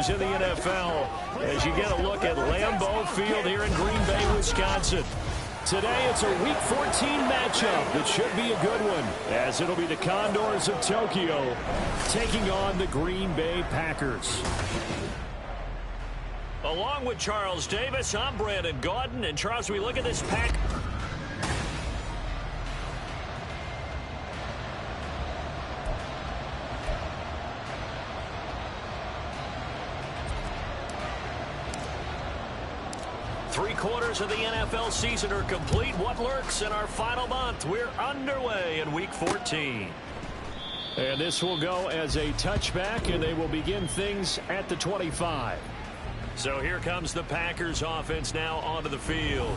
games in the NFL as you get a look at Lambeau Field here in Green Bay, Wisconsin. Today it's a Week 14 matchup that should be a good one, as it'll be the Condors of Tokyo taking on the Green Bay Packers. Along with Charles Davis, I'm Brandon Gaudin. And Charles, we look at this pack. Three-quarters of the NFL season are complete. What lurks in our final month? We're underway in Week 14. And this will go as a touchback, and they will begin things at the 25. So here comes the Packers offense now onto the field.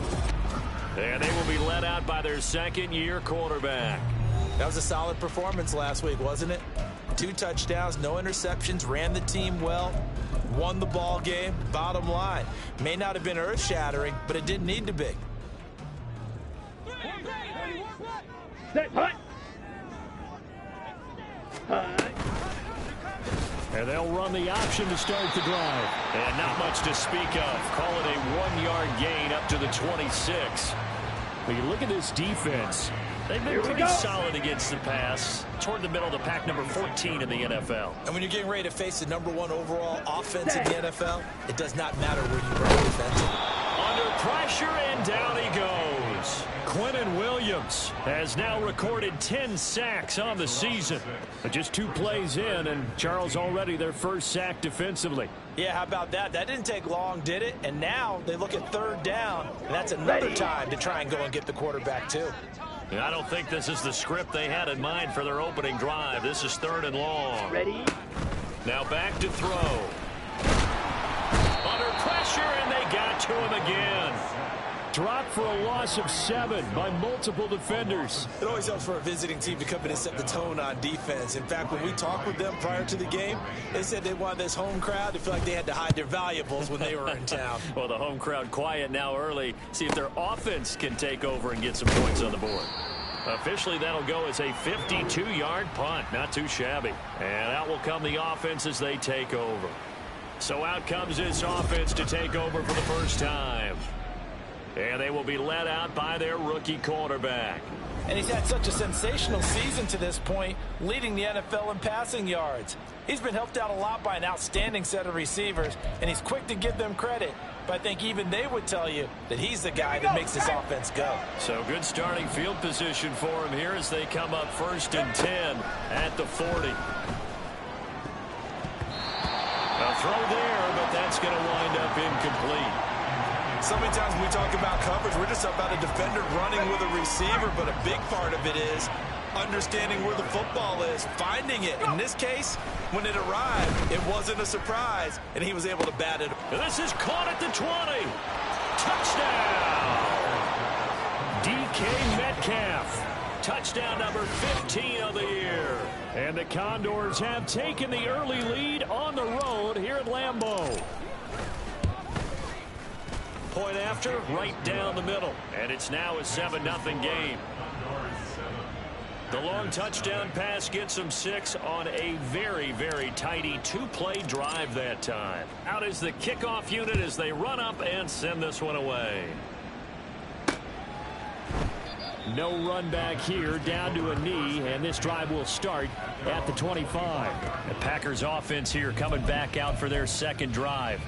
And they will be led out by their second-year quarterback. That was a solid performance last week, wasn't it? 2 touchdowns, no interceptions, ran the team well, won the ball game. Bottom line, may not have been earth-shattering, but it didn't need to be. And they'll run the option to start the drive. And not much to speak of. Call it a 1-yard gain up to the 26. When you look at this defense, they've been pretty solid against the pass. Toward the middle of the pack, number 14 in the NFL. And when you're getting ready to face the #1 overall offense in the NFL, it does not matter where you run defensively. Under pressure, and down he goes. Quentin Williams has now recorded 10 sacks on the season. But just 2 plays in, and Charles already their first sack defensively. Yeah, how about that? That didn't take long, did it? And now they look at 3rd down, and that's another time to try and go and get the quarterback, too. I don't think this is the script they had in mind for their opening drive. This is 3rd and long. Ready? Now back to throw. Under pressure, and they got to him again. Dropped for a loss of 7 by multiple defenders. It always helps for a visiting team to come in and set the tone on defense. In fact, when we talked with them prior to the game, they said they wanted this home crowd to feel like they had to hide their valuables when they were in town. Well, the home crowd quiet now early. See if their offense can take over and get some points on the board. Officially, that'll go as a 52-yard punt. Not too shabby. And out will come the offense as they take over. So out comes this offense to take over for the first time. And they will be led out by their rookie quarterback. And he's had such a sensational season to this point, leading the NFL in passing yards. He's been helped out a lot by an outstanding set of receivers, and he's quick to give them credit. But I think even they would tell you that he's the guy that makes this offense go. So good starting field position for him here as they come up 1st and 10 at the 40. A throw there, but that's going to wind up incomplete. So many times when we talk about coverage, we're just about a defender running with a receiver, but a big part of it is understanding where the football is, finding it. In this case, when it arrived, it wasn't a surprise, and he was able to bat it. And this is caught at the 20. Touchdown! DK Metcalf. Touchdown number 15 of the year. And the Condors have taken the early lead on the road here at Lambeau. Point after, right down the middle. And it's now a 7-0 game. The long touchdown pass gets them 6 on a very, very tidy 2-play drive that time. Out is the kickoff unit as they run up and send this one away. No run back here, down to a knee, and this drive will start at the 25. The Packers offense here coming back out for their second drive.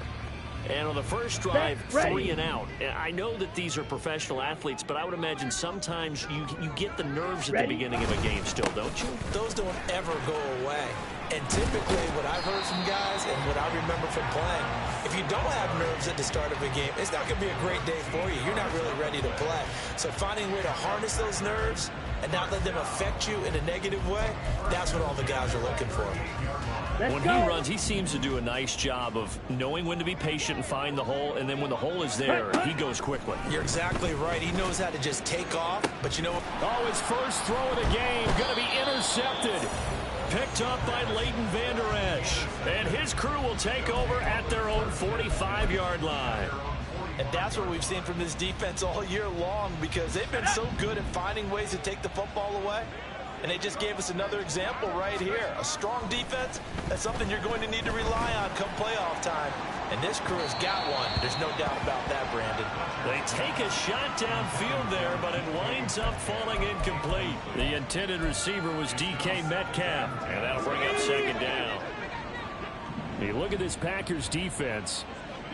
And on the first drive, 3 and out. I know that these are professional athletes, but I would imagine sometimes you get the nerves at the beginning of a game still, don't you? Those don't ever go away. And typically what I've heard from guys and what I remember from playing, if you don't have nerves at the start of a game, it's not going to be a great day for you. You're not really ready to play. So finding a way to harness those nerves and not let them affect you in a negative way, that's what all the guys are looking for. When he runs, he seems to do a nice job of knowing when to be patient and find the hole, and then when the hole is there, he goes quickly. You're exactly right. He knows how to just take off, but you know what? Oh, his first throw of the game going to be intercepted. Picked up by Leighton Vander Esch. And his crew will take over at their own 45-yard line. And that's what we've seen from this defense all year long, because they've been so good at finding ways to take the football away. And they just gave us another example right here. A strong defense, that's something you're going to need to rely on come playoff time. And this crew has got one. There's no doubt about that, Brandon. They take a shot downfield there, but it winds up falling incomplete. The intended receiver was DK Metcalf, and that'll bring up second down. You look at this Packers defense.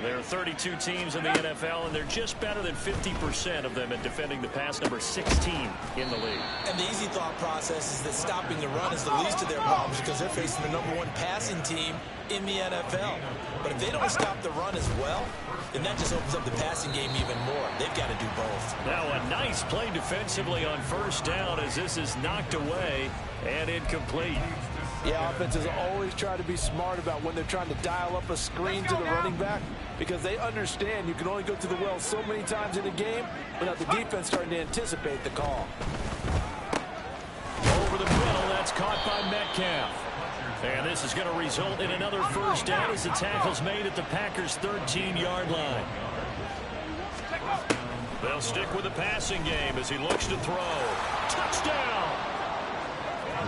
There are 32 teams in the NFL, and they're just better than 50% of them at defending the pass, number 16 in the league. And the easy thought process is that stopping the run is the least of their problems because they're facing the #1 passing team in the NFL. But if they don't stop the run as well, then that just opens up the passing game even more. They've got to do both. Now a nice play defensively on first down as this is knocked away and incomplete. Yeah, offenses always try to be smart about when they're trying to dial up a screen to the running back because they understand you can only go to the well so many times in a game without the defense starting to anticipate the call. Over the middle, that's caught by Metcalf. And this is going to result in another first down as the tackle's made at the Packers' 13-yard line. They'll stick with the passing game as he looks to throw. Touchdown!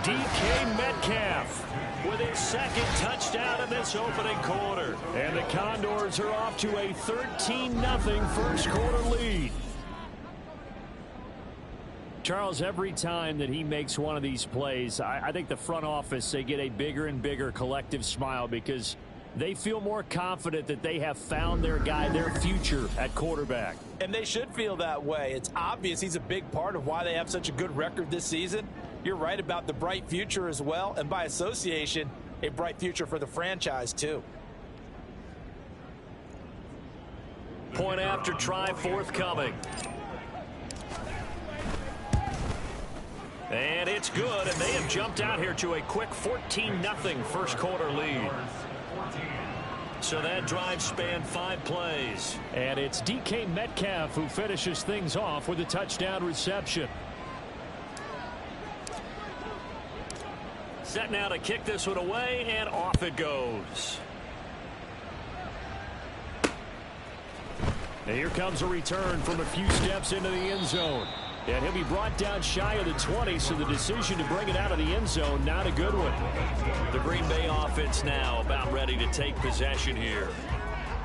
DK Metcalf with his second touchdown in this opening quarter. And the Condors are off to a 13-0 first quarter lead. Charles, every time that he makes one of these plays, I think the front office, they get a bigger and bigger collective smile because they feel more confident that they have found their guy, their future at quarterback. And they should feel that way. It's obvious he's a big part of why they have such a good record this season. You're right about the bright future as well, and by association, a bright future for the franchise too. Point after try forthcoming. And it's good, and they have jumped out here to a quick 14-0 first quarter lead. So that drive spanned 5 plays. And it's DK Metcalf who finishes things off with a touchdown reception. Set now to kick this one away, and off it goes. And here comes a return from a few steps into the end zone. And he'll be brought down shy of the 20, so the decision to bring it out of the end zone, not a good one. The Green Bay offense now about ready to take possession here.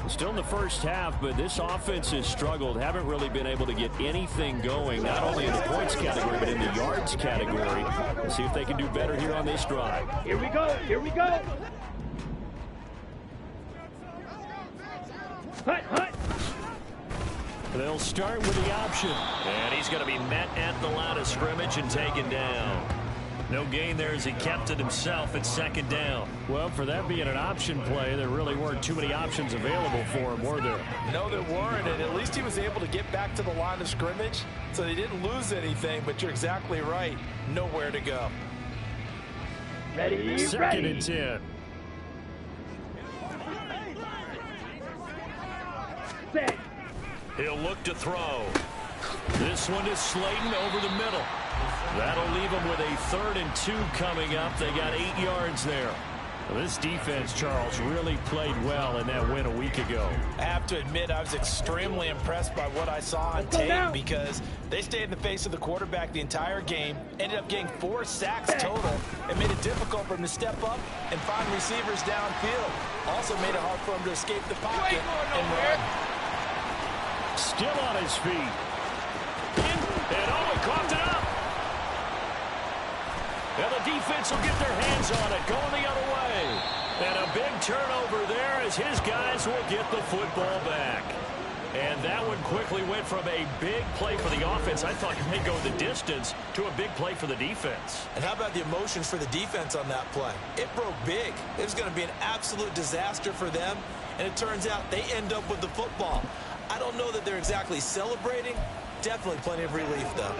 Still in the first half, but this offense has struggled. Haven't really been able to get anything going, not only in the points category, but in the yards category. Let's see if they can do better here on this drive. Here we go. Here we go. Hut, hut. They'll start with the option. And he's going to be met at the line of scrimmage and taken down. No gain there as he kept it himself at second down. Well, for that being an option play, there really weren't too many options available for him, were there? No, there weren't, and at least he was able to get back to the line of scrimmage, so they didn't lose anything, but you're exactly right. Nowhere to go. Ready, Second ready. and 10. Set. He'll look to throw. This one is Slayton over the middle. That'll leave them with a 3rd and 2 coming up. They got 8 yards there. Well, this defense, Charles, really played well in that win a week ago. I have to admit, I was extremely impressed by what I saw on tape because they stayed in the face of the quarterback the entire game, ended up getting 4 sacks total, and made it difficult for him to step up and find receivers downfield. Also made it hard for him to escape the pocket and run. Still on his feet. And oh, he coughed it up. And the defense will get their hands on it, going the other way. And a big turnover there as his guys will get the football back. And that one quickly went from a big play for the offense, I thought it may go the distance, to a big play for the defense. And how about the emotions for the defense on that play? It broke big. It was going to be an absolute disaster for them, and it turns out they end up with the football. I don't know that they're exactly celebrating. Definitely plenty of relief, though.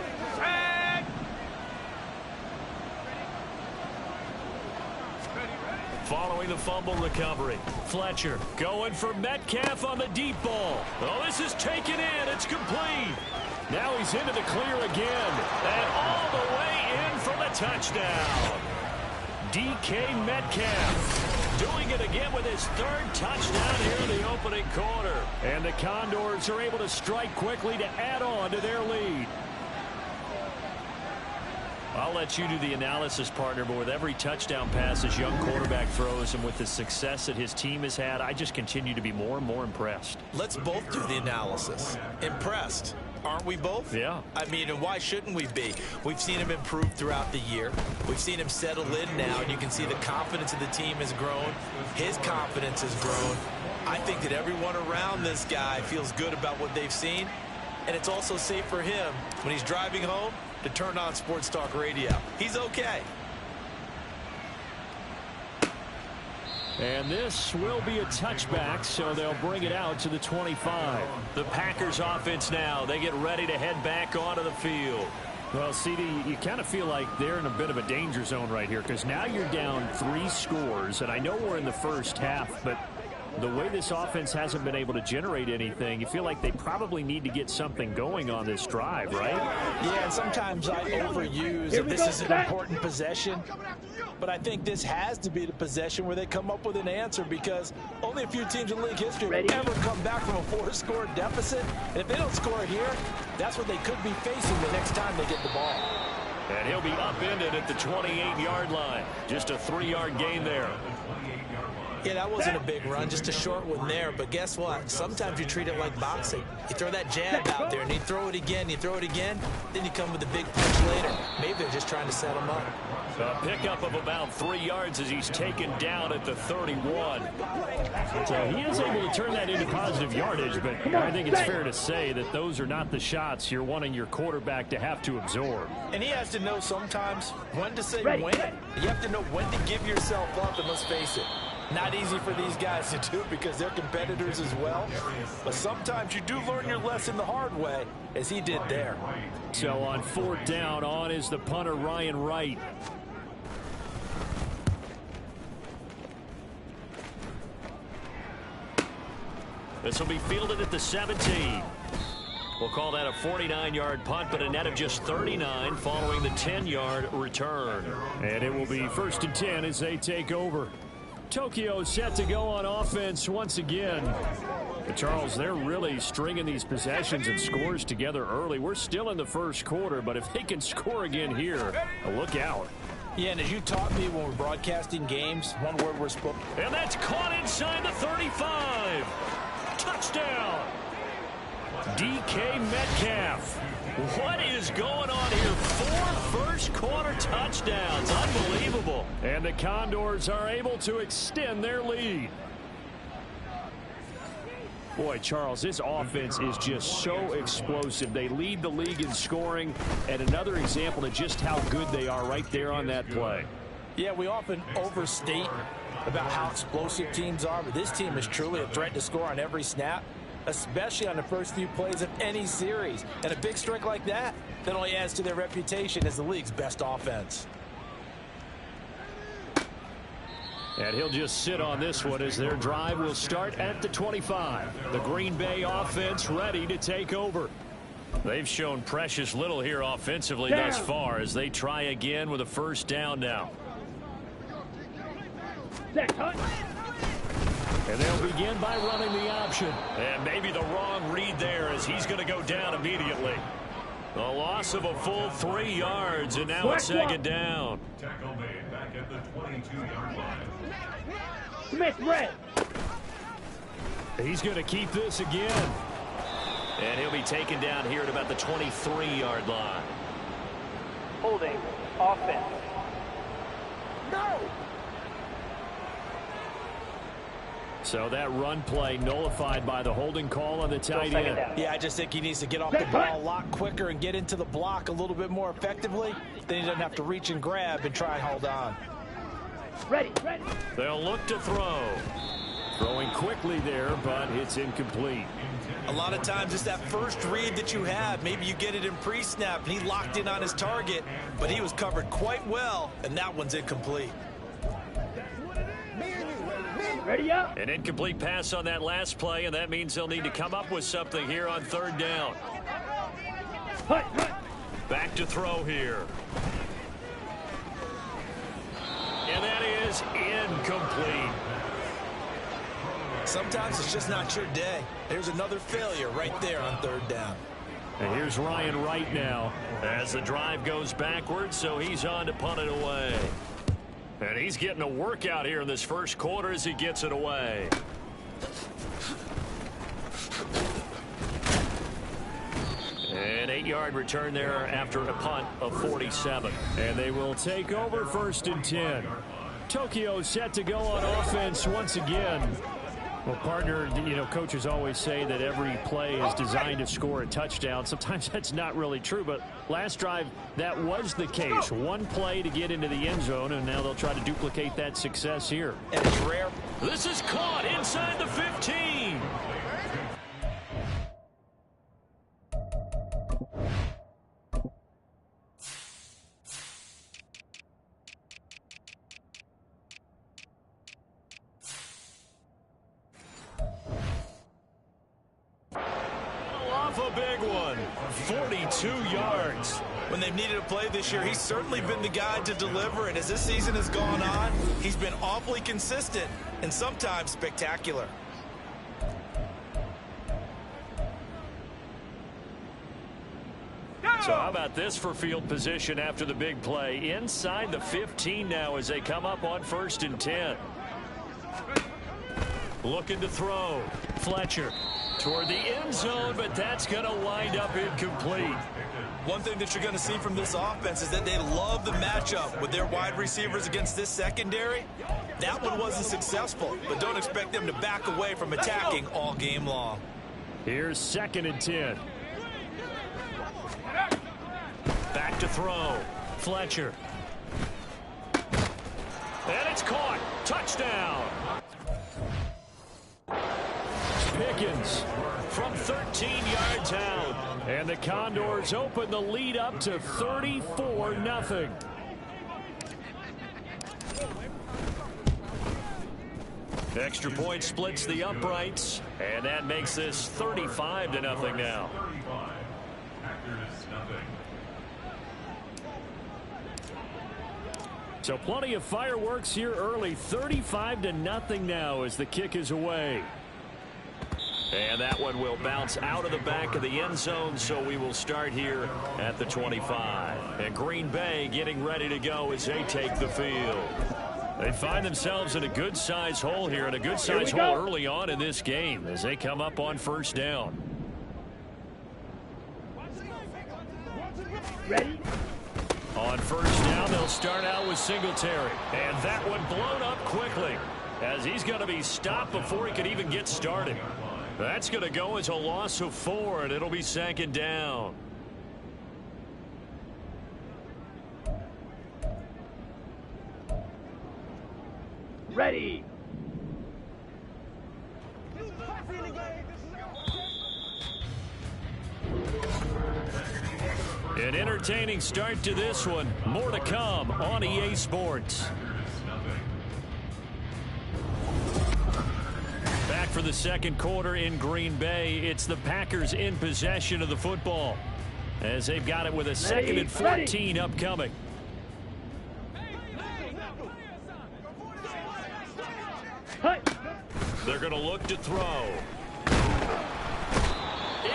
Following the fumble recovery, Fletcher going for Metcalf on the deep ball. Oh, this is taken in. It's complete. Now he's into the clear again. And all the way in for the touchdown. DK Metcalf doing it again with his 3rd touchdown here in the opening quarter. And the Condors are able to strike quickly to add on to their lead. I'll let you do the analysis, partner, but with every touchdown pass this young quarterback throws and with the success that his team has had, I just continue to be more and more impressed. Let's both do the analysis. Impressed. Aren't we both? Yeah. I mean, and why shouldn't we be? We've seen him improve throughout the year. We've seen him settle in now, and you can see the confidence of the team has grown. His confidence has grown. I think that everyone around this guy feels good about what they've seen, and it's also safe for him when he's driving home to turn on Sports Talk Radio. He's okay. And this will be a touchback, so they'll bring it out to the 25. The Packers offense now. They get ready to head back onto the field. Well, CD, you kind of feel like they're in a bit of a danger zone right here because now you're down 3 scores, and I know we're in the first half, but the way this offense hasn't been able to generate anything, you feel like they probably need to get something going on this drive, right? Yeah, and sometimes I overuse that this is an important possession, but I think this has to be the possession where they come up with an answer because only a few teams in league history have ever come back from a 4-score deficit. And if they don't score here, that's what they could be facing the next time they get the ball. And he'll be upended at the 28-yard line. Just a 3-yard gain there. Yeah, that wasn't a big run, just a short one there. But guess what? Sometimes you treat it like boxing. You throw that jab out there, and you throw it again, then you come with a big punch later. Maybe they're just trying to set him up. A pickup of about 3 yards as he's taken down at the 31. So he is able to turn that into positive yardage, but I think it's fair to say that those are not the shots you're wanting your quarterback to have to absorb. And he has to know sometimes when to say when. You have to know when to give yourself up, and let's face it, not easy for these guys to do because they're competitors as well. But sometimes you do learn your lesson the hard way, as he did there. So on 4th down, on is the punter, Ryan Wright. This will be fielded at the 17. We'll call that a 49-yard punt, but a net of just 39 following the 10-yard return. And it will be 1st and 10 as they take over. Tokyo set to go on offense once again. But Charles, they're really stringing these possessions and scores together early. We're still in the first quarter, but if they can score again here, look out. Yeah, and as you taught me when we're broadcasting games, one word we're supposed to... And that's caught inside the 35. Touchdown. DK Metcalf. What is going on here? 4 first-quarter touchdowns. Unbelievable. And the Condors are able to extend their lead. Boy, Charles, this offense is just so explosive. They lead the league in scoring, and another example of just how good they are right there on that play. Yeah, we often overstate about how explosive teams are, but this team is truly a threat to score on every snap, especially on the first few plays of any series. And a big strike like that only adds to their reputation as the league's best offense. And he'll just sit on this one as their drive will start at the 25. The Green Bay offense ready to take over. They've shown precious little here offensively thus far as they try again with a 1st down now. And they'll begin by running the option. And maybe the wrong read there as he's going to go down immediately. The loss of a full 3 yards, and now it's 2nd down. Tackle made back at the 22-yard line. Smith red. He's going to keep this again. And he'll be taken down here at about the 23-yard line. Holding offense. No. So that run play nullified by the holding call on the tight end. Yeah, I just think he needs to get off the ball a lot quicker and get into the block a little bit more effectively. Then he doesn't have to reach and grab and try and hold on. Ready. They'll look to throw. Throwing quickly there, but it's incomplete. A lot of times it's that first read that you have. Maybe you get it in pre-snap, and he locked in on his target, but he was covered quite well, and that one's incomplete. Ready up. An incomplete pass on that last play, and that means they'll need to come up with something here on 3rd down. Back to throw here. And that is incomplete. Sometimes it's just not your day. There's another failure right there on 3rd down. And here's Ryan Wright now as the drive goes backwards, so he's on to punt it away. And he's getting a workout here in this first quarter as he gets it away. An 8-yard return there after a punt of 47. And they will take over 1st and 10. Tokyo set to go on offense once again. Well, partner, you know, coaches always say that every play is designed to score a touchdown. Sometimes that's not really true, but last drive, that was the case. One play to get into the end zone, and now they'll try to duplicate that success here. And it's rare. This is caught inside the 15. A big one, 42 yards. When they've needed a play this year, he's certainly been the guy to deliver, and as this season has gone on, he's been awfully consistent and sometimes spectacular. So how about this for field position after the big play? Inside the 15 now as they come up on 1st and 10. Looking to throw. Fletcher toward the end zone, but that's going to wind up incomplete. One thing that you're going to see from this offense is that they love the matchup with their wide receivers against this secondary. That one wasn't successful, but don't expect them to back away from attacking all game long. Here's 2nd and 10. Back to throw. Fletcher. And it's caught. Touchdown. Pickens from 13 yards out. And the Condors open the lead up to 34-0. Extra point splits the uprights, and that makes this 35-0 now. So plenty of fireworks here early. 35-0 now as the kick is away. And that one will bounce out of the back of the end zone, so we will start here at the 25. And Green Bay getting ready to go as they take the field. They find themselves in a good-sized hole here, and a good-sized hole early on in this game as they come up on 1st down. Ready? On 1st down, they'll start out with Singletary. And that one blown up quickly as he's going to be stopped before he could even get started. That's going to go as a loss of 4, and it'll be 2nd down. Ready. An entertaining start to this one. More to come on EA Sports. Back for the 2nd quarter in Green Bay. It's the Packers in possession of the football as they've got it with a 2nd and 14 upcoming. They're going to look to throw.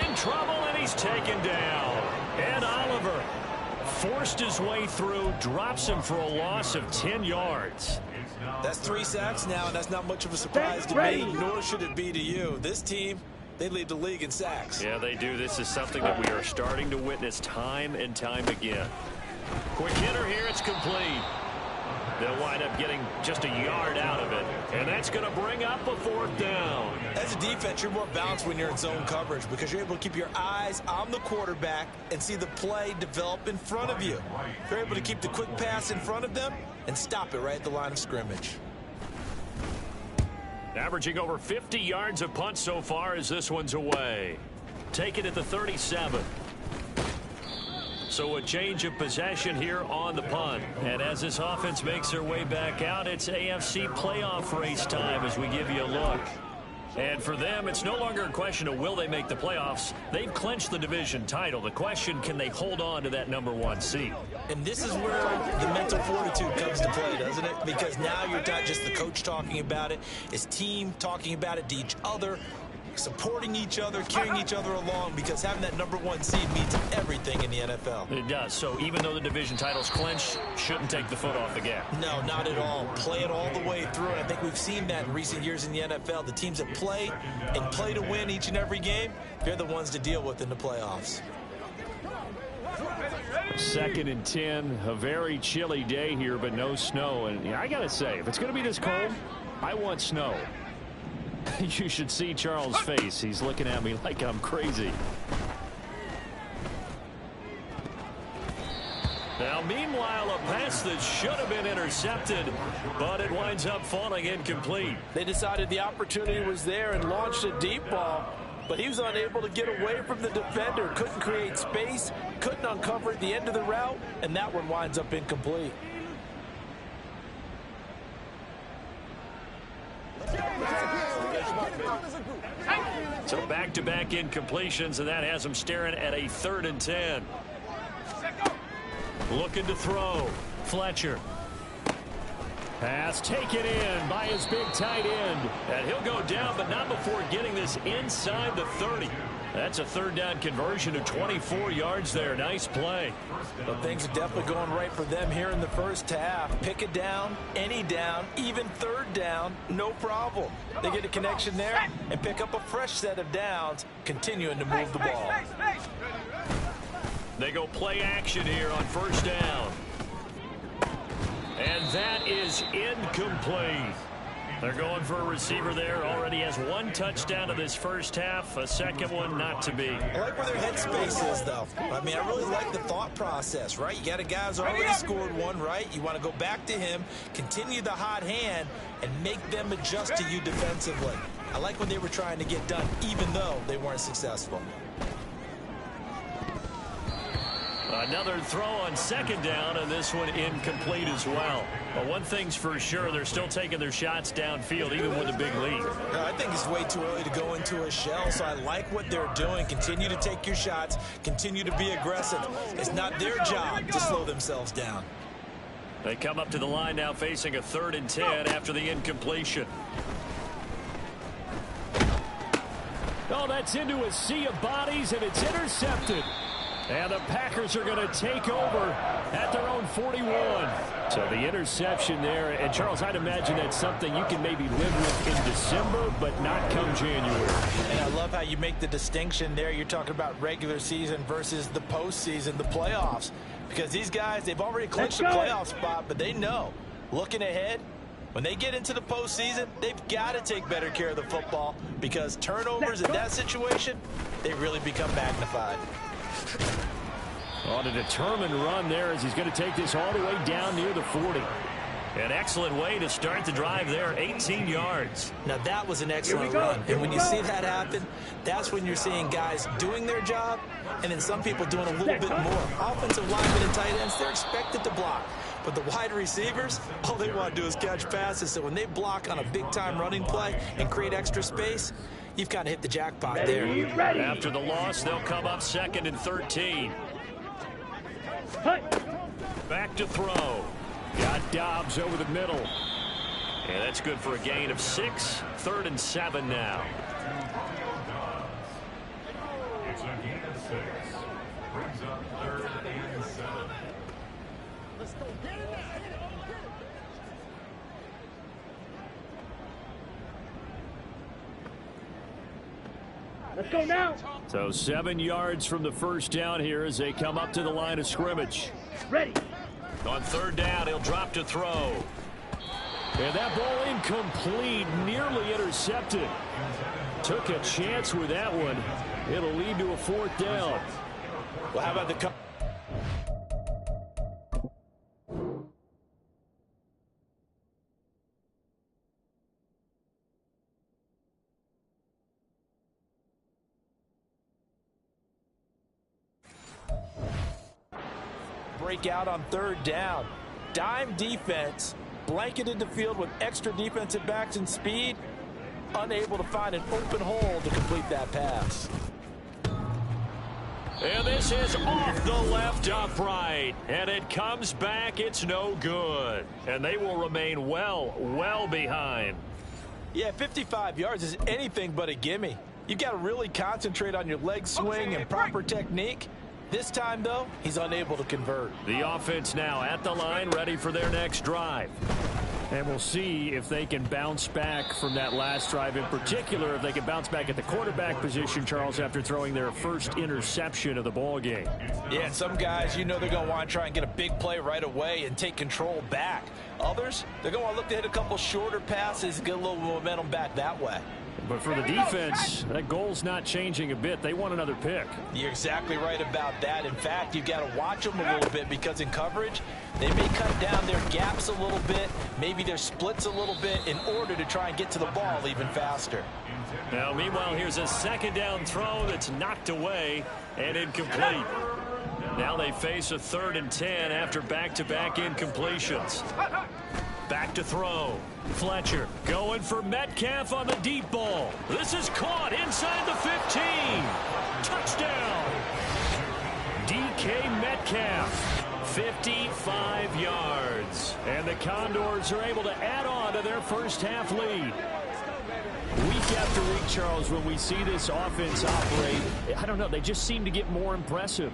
In trouble, and he's taken down. And Oliver forced his way through, drops him for a loss of 10 yards. That's 3 sacks now, and that's not much of a surprise to me, nor should it be to you. This team, they lead the league in sacks. Yeah, they do. This is something that we are starting to witness time and time again. Quick hitter here, it's complete. They'll wind up getting just a yard out of it, and that's going to bring up a 4th down. As a defense, you're more balanced when you're in zone coverage because you're able to keep your eyes on the quarterback and see the play develop in front of you. You're able to keep the quick pass in front of them and stop it right at the line of scrimmage. Averaging over 50 yards of punt so far as this one's away. Take it at the 37. So a change of possession here on the punt. And as this offense makes their way back out, it's AFC playoff race time as we give you a look. And for them, it's no longer a question of will they make the playoffs. They've clinched the division title. The question, can they hold on to that #1 seed? And this is where the mental fortitude comes to play, doesn't it? Because now you're not just the coach talking about it. It's team talking about it to each other. supporting each other, carrying each other along, because having that #1 seed means everything in the NFL. It does. So even though the division title's clinched, shouldn't take the foot off the gas. No, not at all. Play it all the way through. And I think we've seen that in recent years in the NFL. The teams that play and play to win each and every game, they're the ones to deal with in the playoffs. 2nd and 10, a very chilly day here, but no snow. And I got to say, if it's going to be this cold, I want snow. You should see Charles' face. He's looking at me like I'm crazy. Now, meanwhile, a pass that should have been intercepted, but it winds up falling incomplete. They decided the opportunity was there and launched a deep ball, but he was unable to get away from the defender, couldn't create space, couldn't uncover at the end of the route, and that one winds up incomplete. So back-to-back incompletions, and that has him staring at a 3rd and 10. Looking to throw. Fletcher. Pass taken in by his big tight end. And he'll go down, but not before getting this inside the 30. That's a 3rd down conversion of 24 yards there. Nice play. But things are definitely going right for them here in the first half. Pick it down, any down, even 3rd down, no problem. They get a connection there and pick up a fresh set of downs, continuing to move the ball. They go play action here on 1st down. And that is incomplete. They're going for a receiver there. Already has 1 touchdown of this first half. A 2nd one not to be. I like where their headspace is, though. I mean, I really like the thought process, right? You got a guy who's already scored 1, right? You want to go back to him, continue the hot hand, and make them adjust to you defensively. I like what they were trying to get done, even though they weren't successful. Another throw on 2nd down, and this one incomplete as well. But one thing's for sure, they're still taking their shots downfield, even with a big lead. I think it's way too early to go into a shell, so I like what they're doing. Continue to take your shots. Continue to be aggressive. It's not their job to slow themselves down. They come up to the line now facing a 3rd and 10 after the incompletion. Oh, that's into a sea of bodies, and it's intercepted. And the Packers are going to take over at their own 41. So the interception there. And, Charles, I'd imagine that's something you can maybe live with in December, but not come January. And I love how you make the distinction there. You're talking about regular season versus the postseason, the playoffs. Because these guys, they've already clinched a playoff spot, but they know, looking ahead, when they get into the postseason, they've got to take better care of the football, because turnovers in that situation, they really become magnified. On a determined run there as he's going to take this all the way down near the 40. An excellent way to start the drive there, 18 yards. Now that was an excellent run. And when you see that happen, that's when you're seeing guys doing their job and then some people doing a little bit more. Offensive linemen and tight ends, they're expected to block. But the wide receivers, all they want to do is catch passes. So when they block on a big-time running play and create extra space, you've kind of hit the jackpot there. After the loss, they'll come up 2nd and 13. Back to throw. Got Dobbs over the middle. And that's good for a gain of 6. 3rd and 7 now. It's a gain of 6. Brings up 3rd and 7. Let's go get it now. Let's go now. So 7 yards from the first down here as they come up to the line of scrimmage. Ready. On 3rd down, he'll drop to throw. And that ball incomplete, nearly intercepted. Took a chance with that one. It'll lead to a 4th down. Well, how about the... break out on 3rd down. Dime defense, blanketed the field with extra defensive backs and speed, unable to find an open hole to complete that pass. And this is off the left upright. And it comes back. It's no good. And they will remain well behind. Yeah, 55 yards is anything but a gimme. You've got to really concentrate on your leg swing and proper technique. This time, though, he's unable to convert. The offense now at the line, ready for their next drive. And we'll see if they can bounce back from that last drive. In particular, if they can bounce back at the quarterback position, Charles, after throwing their first interception of the ball game. Yeah, and some guys, you know they're going to want to try and get a big play right away and take control back. Others, they're going to want to look to hit a couple shorter passes and get a little momentum back that way. But for the defense, that goal's not changing a bit. They want another pick. You're exactly right about that. In fact, you've got to watch them a little bit because in coverage, they may cut down their gaps a little bit, maybe their splits a little bit in order to try and get to the ball even faster. Now, meanwhile, here's a second down throw that's knocked away and incomplete. Now they face a 3rd and 10 after back-to-back incompletions. Back to throw. Fletcher going for Metcalf on the deep ball. This is caught inside the 15. Touchdown. DK Metcalf, 55 yards. And the Condors are able to add on to their first half lead. Week after week, Charles, when we see this offense operate, I don't know, they just seem to get more impressive.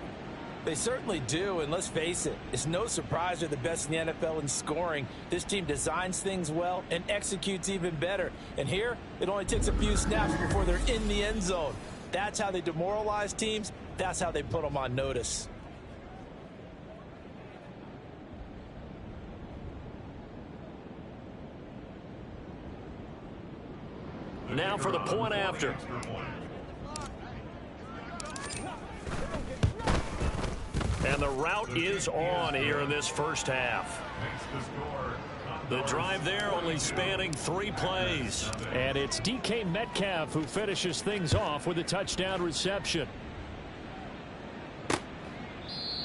They certainly do, and let's face it, it's no surprise they're the best in the NFL in scoring. This team designs things well and executes even better. And here, it only takes a few snaps before they're in the end zone. That's how they demoralize teams. That's how they put them on notice. Now for the point after. And the route is on here in this first half. The drive there only spanning 3 plays. And it's DK Metcalf who finishes things off with a touchdown reception.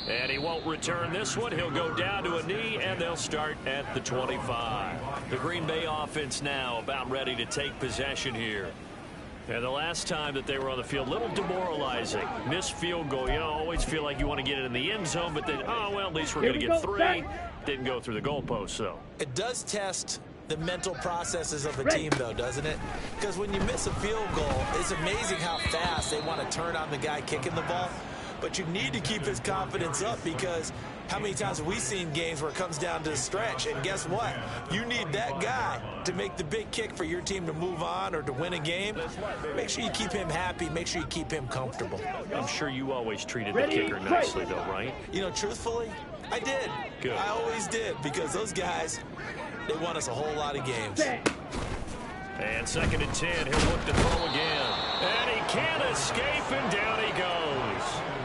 And he won't return this one. He'll go down to a knee, and they'll start at the 25. The Green Bay offense now about ready to take possession here. And the last time that they were on the field, a little demoralizing. Missed field goal. You always feel like you want to get it in the end zone, but then, oh, well, at least we're going to get 3. Didn't go through the goalpost, though. It does test the mental processes of the team, though, doesn't it? Because when you miss a field goal, it's amazing how fast they want to turn on the guy kicking the ball. But you need to keep his confidence up because how many times have we seen games where it comes down to the stretch? And guess what? You need that guy to make the big kick for your team to move on or to win a game. Make sure you keep him happy. Make sure you keep him comfortable. I'm sure you always treated the kicker nicely, though, right? You know, truthfully, I did. Good. I always did because those guys, they won us a whole lot of games. And 2nd and 10, he'll look to throw again. And he can't escape, and down he goes.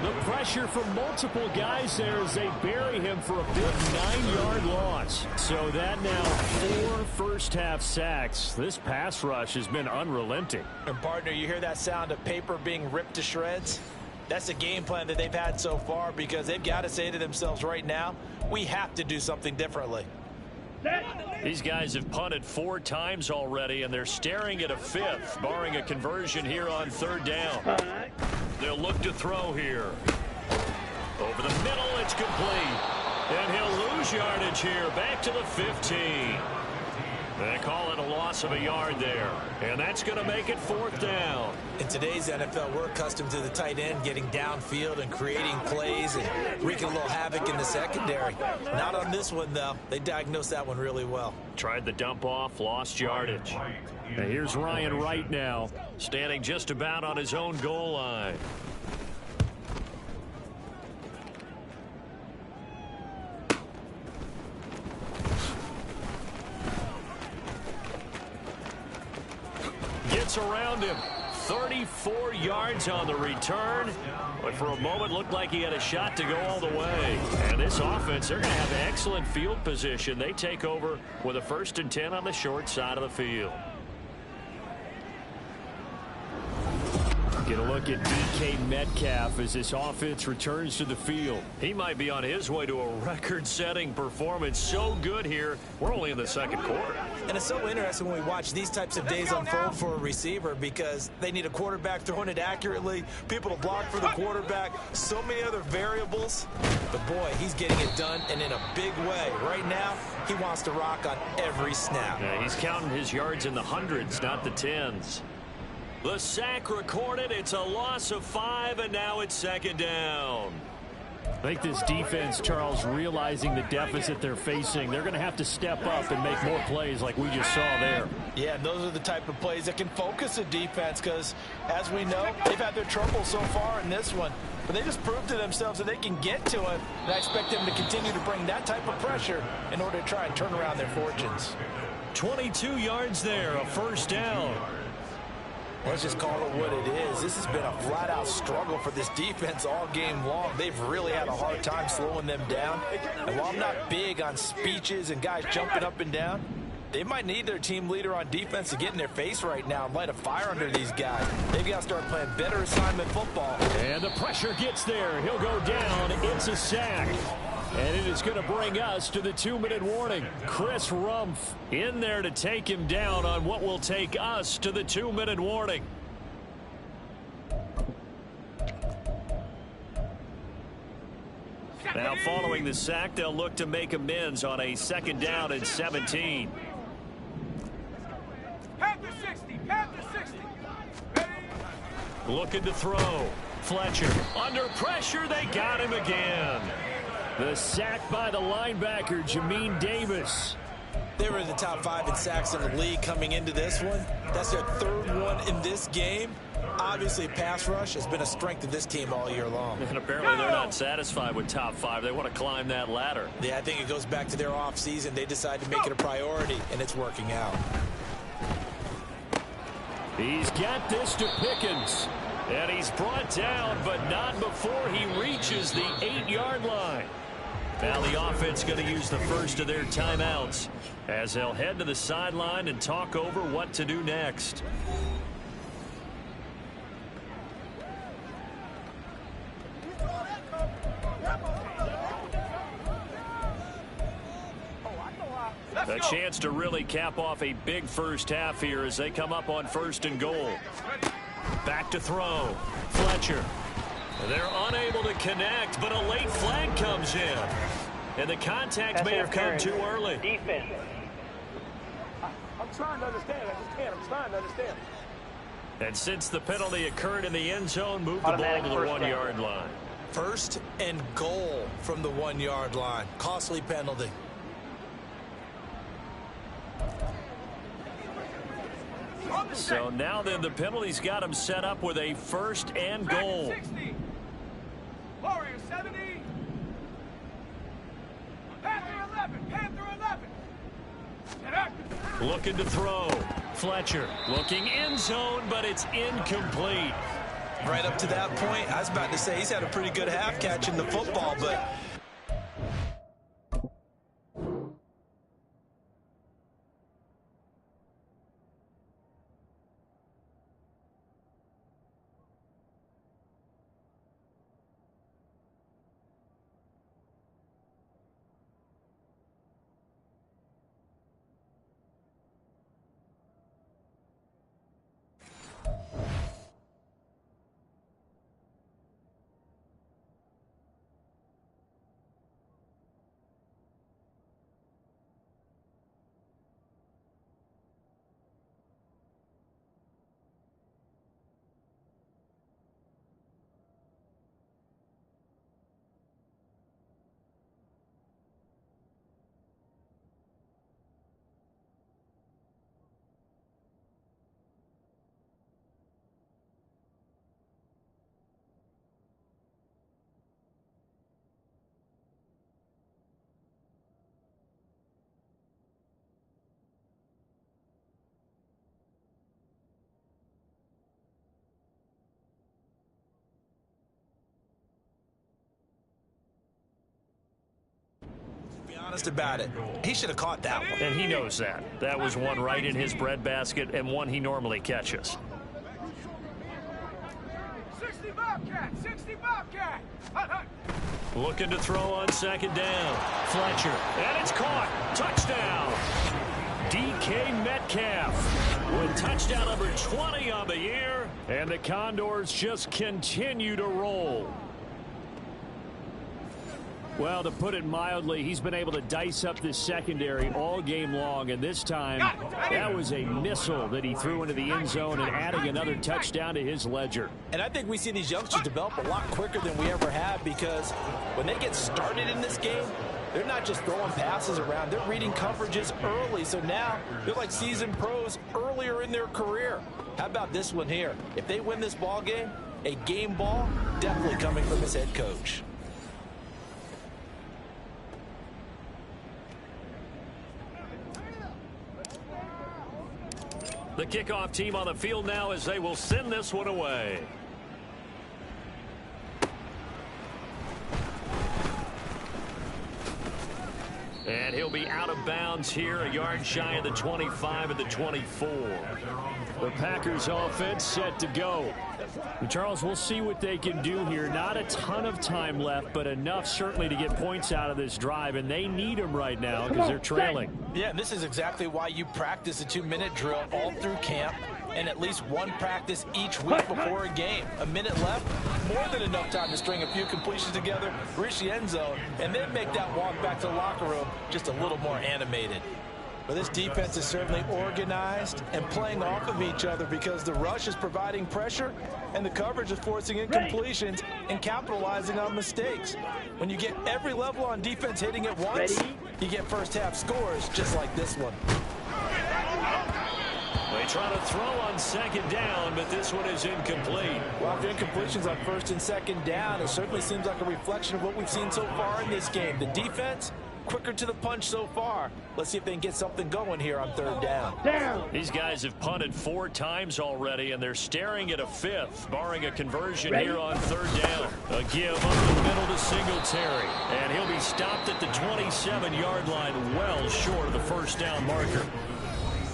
The pressure from multiple guys there as they bury him for a big 9-yard loss. So that now 4 first-half sacks. This pass rush has been unrelenting. And, partner, you hear that sound of paper being ripped to shreds? That's the game plan that they've had so far because they've got to say to themselves right now, we have to do something differently. These guys have punted 4 times already, and they're staring at a 5th, barring a conversion here on 3rd down. They'll look to throw here. Over the middle, it's complete. And he'll lose yardage here, back to the 15. They call it a loss of a yard there. And that's going to make it 4th down. In today's NFL, we're accustomed to the tight end getting downfield and creating plays and wreaking a little havoc in the secondary. Not on this one, though. They diagnosed that one really well. Tried the dump off, lost yardage. And here's Ryan Wright now, standing just about on his own goal line. Gets around him. 34 yards on the return. But for a moment, looked like he had a shot to go all the way. And this offense, they're going to have excellent field position. They take over with a 1st and 10 on the short side of the field. Get a look at DK Metcalf as this offense returns to the field. He might be on his way to a record-setting performance. So good here. We're only in the 2nd quarter. And it's so interesting when we watch these types of days unfold for a receiver because they need a quarterback throwing it accurately, people to block for the quarterback, so many other variables. But, boy, he's getting it done and in a big way. Right now, he wants to rock on every snap. Yeah, he's counting his yards in the hundreds, not the tens. The sack recorded. It's a loss of 5, and now it's second down. I think this defense, Charles, realizing the deficit they're facing, they're going to have to step up and make more plays like we just saw there. Yeah, and those are the type of plays that can focus a defense because, as we know, they've had their trouble so far in this one. But they just proved to themselves that they can get to it, and I expect them to continue to bring that type of pressure in order to try and turn around their fortunes. 22 yards there, a first down. Let's just call it what it is. This has been a flat-out struggle for this defense all game long. They've really had a hard time slowing them down. And while I'm not big on speeches and guys jumping up and down, they might need their team leader on defense to get in their face right now and light a fire under these guys. They've got to start playing better assignment football. And the pressure gets there. He'll go down. It's a sack. And it is going to bring us to the 2-minute warning. Chris Rumph in there to take him down on what will take us to the 2-minute warning. Now following the sack, they'll look to make amends on a second down and 17. Panther 60, Panther 60. Ready? Looking to throw. Fletcher under pressure. They got him again. The sack by the linebacker, Jamin Davis. They were in the top 5 in sacks in the league coming into this one. That's their 3rd one in this game. Obviously, pass rush has been a strength of this team all year long. And apparently they're not satisfied with top 5. They want to climb that ladder. Yeah, I think it goes back to their offseason. They decided to make it a priority, and it's working out. He's got this to Pickens. And he's brought down, but not before he reaches the 8-yard line. Now the offense going to use the first of their timeouts as they'll head to the sideline and talk over what to do next. A chance to really cap off a big first half here as they come up on 1st and goal. Back to throw. Fletcher. They're unable to connect, but a late flag comes in. And the contact may have come too early. Defense. I'm trying to understand. I just can't. I'm trying to understand. And since the penalty occurred in the end zone, move the ball to the 1-yard line. 1st and goal from the 1-yard line. Costly penalty. So now then the penalty's got him set up with a 1st and goal. 60. Warrior 70. Panther 11. Panther 11. Looking to throw. Fletcher looking end zone, but it's incomplete. Right up to that point, I was about to say he's had a pretty good half catching the football, but honest about it, he should have caught that one. And he knows that. That was one right in his breadbasket and one he normally catches. 60 Bobcat. 60 Bobcat. Hut, hut. Looking to throw on 2nd down. Fletcher. And it's caught. Touchdown. DK Metcalf with touchdown number 20 on the year. And the Condors just continue to roll. Well, to put it mildly, he's been able to dice up this secondary all game long, and this time that was a missile that he threw into the end zone and adding another touchdown to his ledger. And I think we see these youngsters develop a lot quicker than we ever have, because when they get started in this game, they're not just throwing passes around. They're reading coverages early, so now they're like seasoned pros earlier in their career. How about this one here? If they win this ball game, a game ball definitely coming from his head coach. The kickoff team on the field now as they will send this one away. And he'll be out of bounds here, a yard shy of the 25 and the 24. The Packers offense set to go. And Charles, we'll see what they can do here. Not a ton of time left, but enough certainly to get points out of this drive, and they need them right now because they're trailing. Yeah, and this is exactly why you practice a 2-minute drill all through camp, and at least one practice each week before a game. A minute left, more than enough time to string a few completions together, reach the end zone, and then make that walk back to the locker room just a little more animated. But this defense is certainly organized and playing off of each other, because the rush is providing pressure and the coverage is forcing incompletions and capitalizing on mistakes. When you get every level on defense hitting at once, you get first half scores just like this one. They try to throw on second down, but this one is incomplete. Well, after incompletions on first and second down, it certainly seems like a reflection of what we've seen so far in this game. The defense, quicker to the punch so far. Let's see if they can get something going here on third down. These guys have punted 4 times already, and they're staring at a 5th, barring a conversion here on third down. A give up the middle to Singletary, and he'll be stopped at the 27-yard line, well short of the first down marker.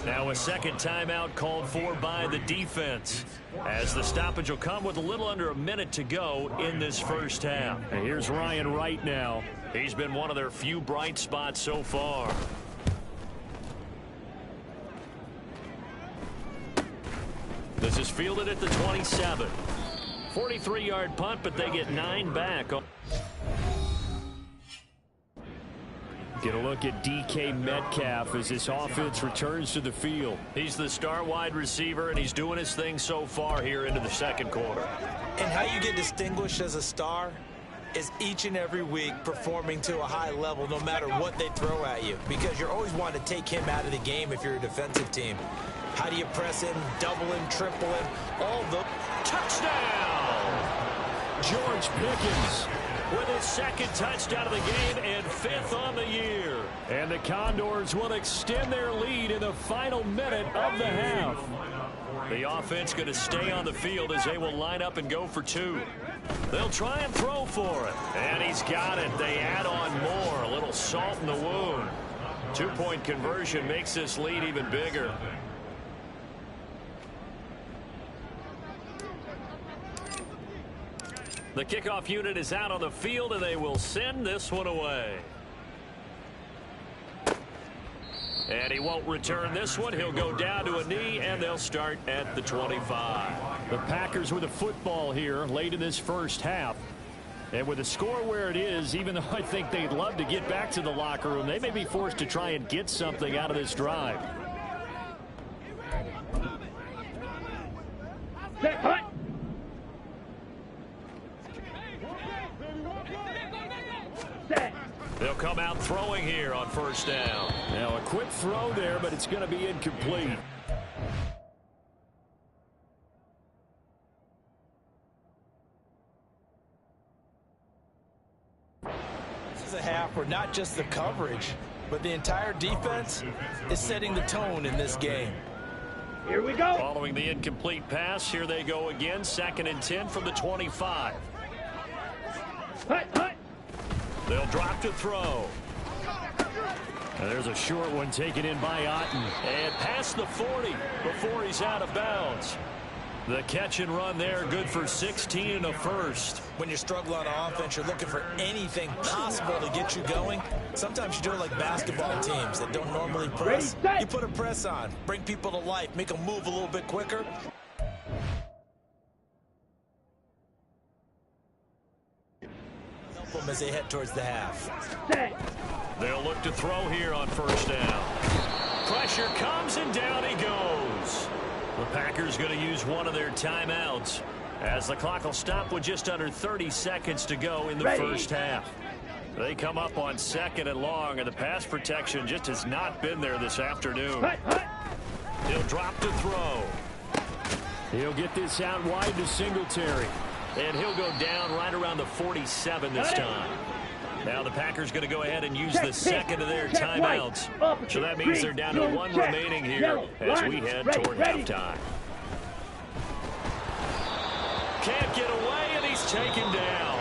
Now a second timeout called for by the defense, as the stoppage will come with a little under a minute to go in this first half. And here's Ryan Wright now. He's been one of their few bright spots so far. This is fielded at the 27. 43-yard punt, but they get 9 back. Get a look at DK Metcalf as this offense returns to the field. He's the star wide receiver, and he's doing his thing so far here into the second quarter. And how you get distinguished as a star is each and every week performing to a high level no matter what they throw at you, because you're always wanting to take him out of the game if you're a defensive team. How do you press him, double him, triple him, all the... Touchdown! George Pickens with his second touchdown of the game and 5th on the year. And the Condors will extend their lead in the final minute of the half. The offense going to stay on the field as they will line up and go for 2. They'll try and throw for it. And he's got it. They add on more. A little salt in the wound. 2-point conversion makes this lead even bigger. The kickoff unit is out on the field, and they will send this one away. And he won't return this one. He'll go down to a knee, and they'll start at the 25. The Packers with a football here late in this first half. And with the score where it is, even though I think they'd love to get back to the locker room, they may be forced to try and get something out of this drive. They'll come out throwing here on first down. Now a quick throw there, but it's going to be incomplete. This is a half where not just the coverage, but the entire defense is setting the tone in this game. Here we go. Following the incomplete pass, here they go again. 2nd and 10 from the 25. They'll drop to throw. And there's a short one taken in by Otten. And past the 40 before he's out of bounds. The catch and run there, good for 16 and a first. When you struggle on offense, you're looking for anything possible to get you going. Sometimes you do it like basketball teams that don't normally press. You put a press on, bring people to life, make them move a little bit quicker. help them as they head towards the half. They'll look to throw here on first down. Pressure comes, and down he goes. The Packers going to use one of their timeouts, as the clock will stop with just under 30 seconds to go in the first half. They come up on 2nd and long, and the pass protection just has not been there this afternoon. He'll drop to throw. He'll get this out wide to Singletary. And he'll go down right around the 47 this time. Now the Packers going to go ahead and use the second of their timeouts. So that means they're down to one remaining here as we head toward halftime. Can't get away, and he's taken down.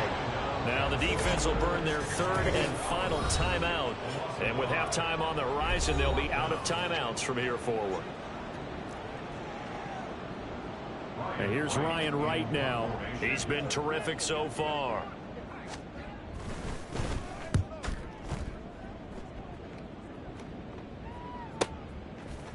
Now the defense will burn their third and final timeout. And with halftime on the horizon, they'll be out of timeouts from here forward. And here's Ryan right now. He's been terrific so far.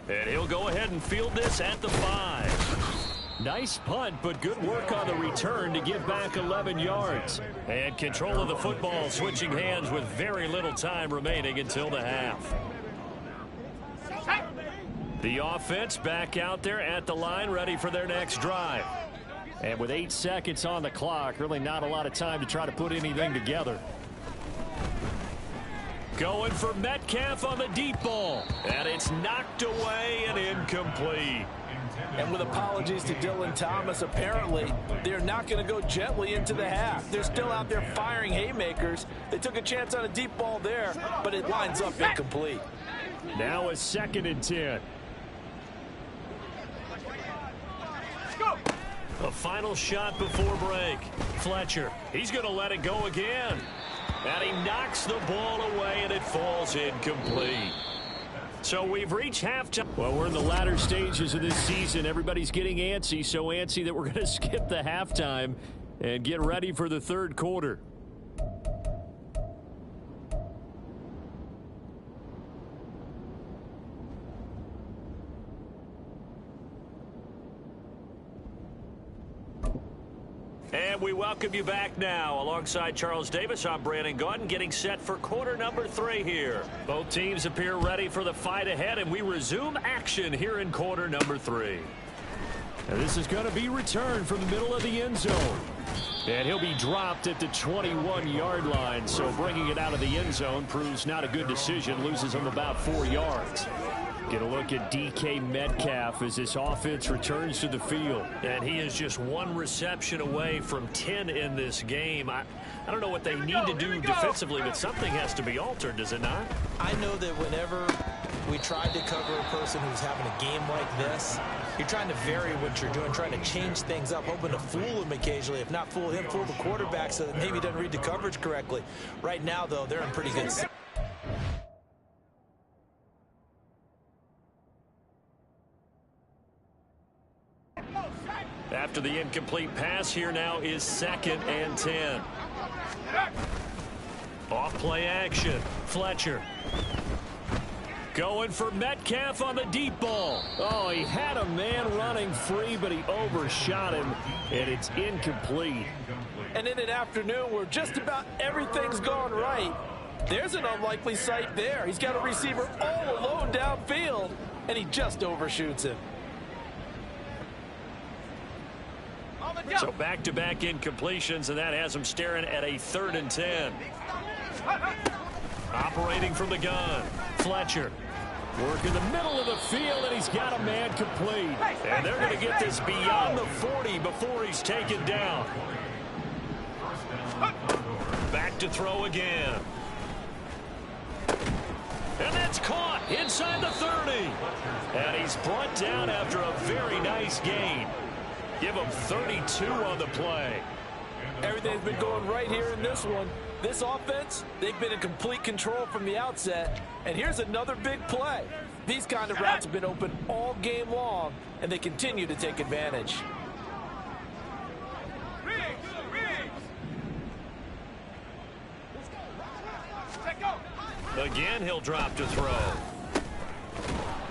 And he'll go ahead and field this at the 5. Nice punt, but good work on the return to give back 11 yards. And control of the football switching hands with very little time remaining until the half. The offense back out there at the line, ready for their next drive. And with 8 seconds on the clock, really not a lot of time to try to put anything together. Going for Metcalf on the deep ball. And it's knocked away and incomplete. And with apologies to Dylan Thomas, apparently they're not going to go gently into the half. They're still out there firing haymakers. They took a chance on a deep ball there, but it lines up incomplete. Now a 2nd and 10. A final shot before break. Fletcher, he's going to let it go again. And he knocks the ball away, and it falls incomplete. So we've reached halftime. Well, we're in the latter stages of this season. Everybody's getting antsy, so antsy that we're going to skip the halftime and get ready for the third quarter. And we welcome you back now. Alongside Charles Davis, I'm Brandon Gaudin, getting set for quarter number 3 here. Both teams appear ready for the fight ahead, and we resume action here in quarter number 3. And this is going to be returned from the middle of the end zone. And he'll be dropped at the 21-yard line, so bringing it out of the end zone proves not a good decision, loses him about 4 yards. Get a look at DK Metcalf as this offense returns to the field. And he is just 1 reception away from 10 in this game. I don't know what they need to do defensively, but something has to be altered, does it not? I know that whenever we tried to cover a person who's having a game like this, you're trying to vary what you're doing, trying to change things up, hoping to fool him occasionally. If not fool him, fool the quarterback so that maybe he doesn't read the coverage correctly. Right now, though, they're in pretty good shape. After the incomplete pass, here now is 2nd and 10. Off play action. Fletcher. Going for Metcalf on the deep ball. Oh, he had a man running free, but he overshot him, and it's incomplete. And in an afternoon where just about everything's gone right, there's an unlikely sight there. He's got a receiver all alone downfield, and he just overshoots him. So back-to-back incompletions, and that has him staring at a 3rd and 10. Operating from the gun, Fletcher. Work in the middle of the field, and he's got a man complete. And they're going to get this beyond the 40 before he's taken down. Back to throw again. And that's caught inside the 30. And he's brought down after a very nice gain. Give him 32 on the play. Everything's been going right here in this one. This offense, they've been in complete control from the outset. And here's another big play. These kind of routes have been open all game long, and they continue to take advantage. Again, he'll drop to throw.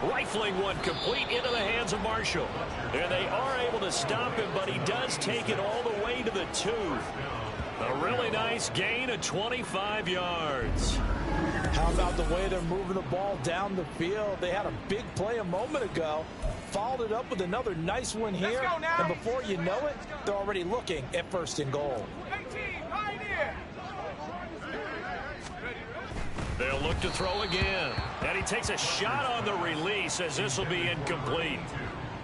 Rifling one complete into the hands of Marshall. And they are able to stop him, but he does take it all the way to the 2. A really nice gain of 25 yards. How about the way they're moving the ball down the field? They had a big play a moment ago, followed it up with another nice one here, and before you know it, they're already looking at 1st and goal. They'll look to throw again. And he takes a shot on the release as this will be incomplete.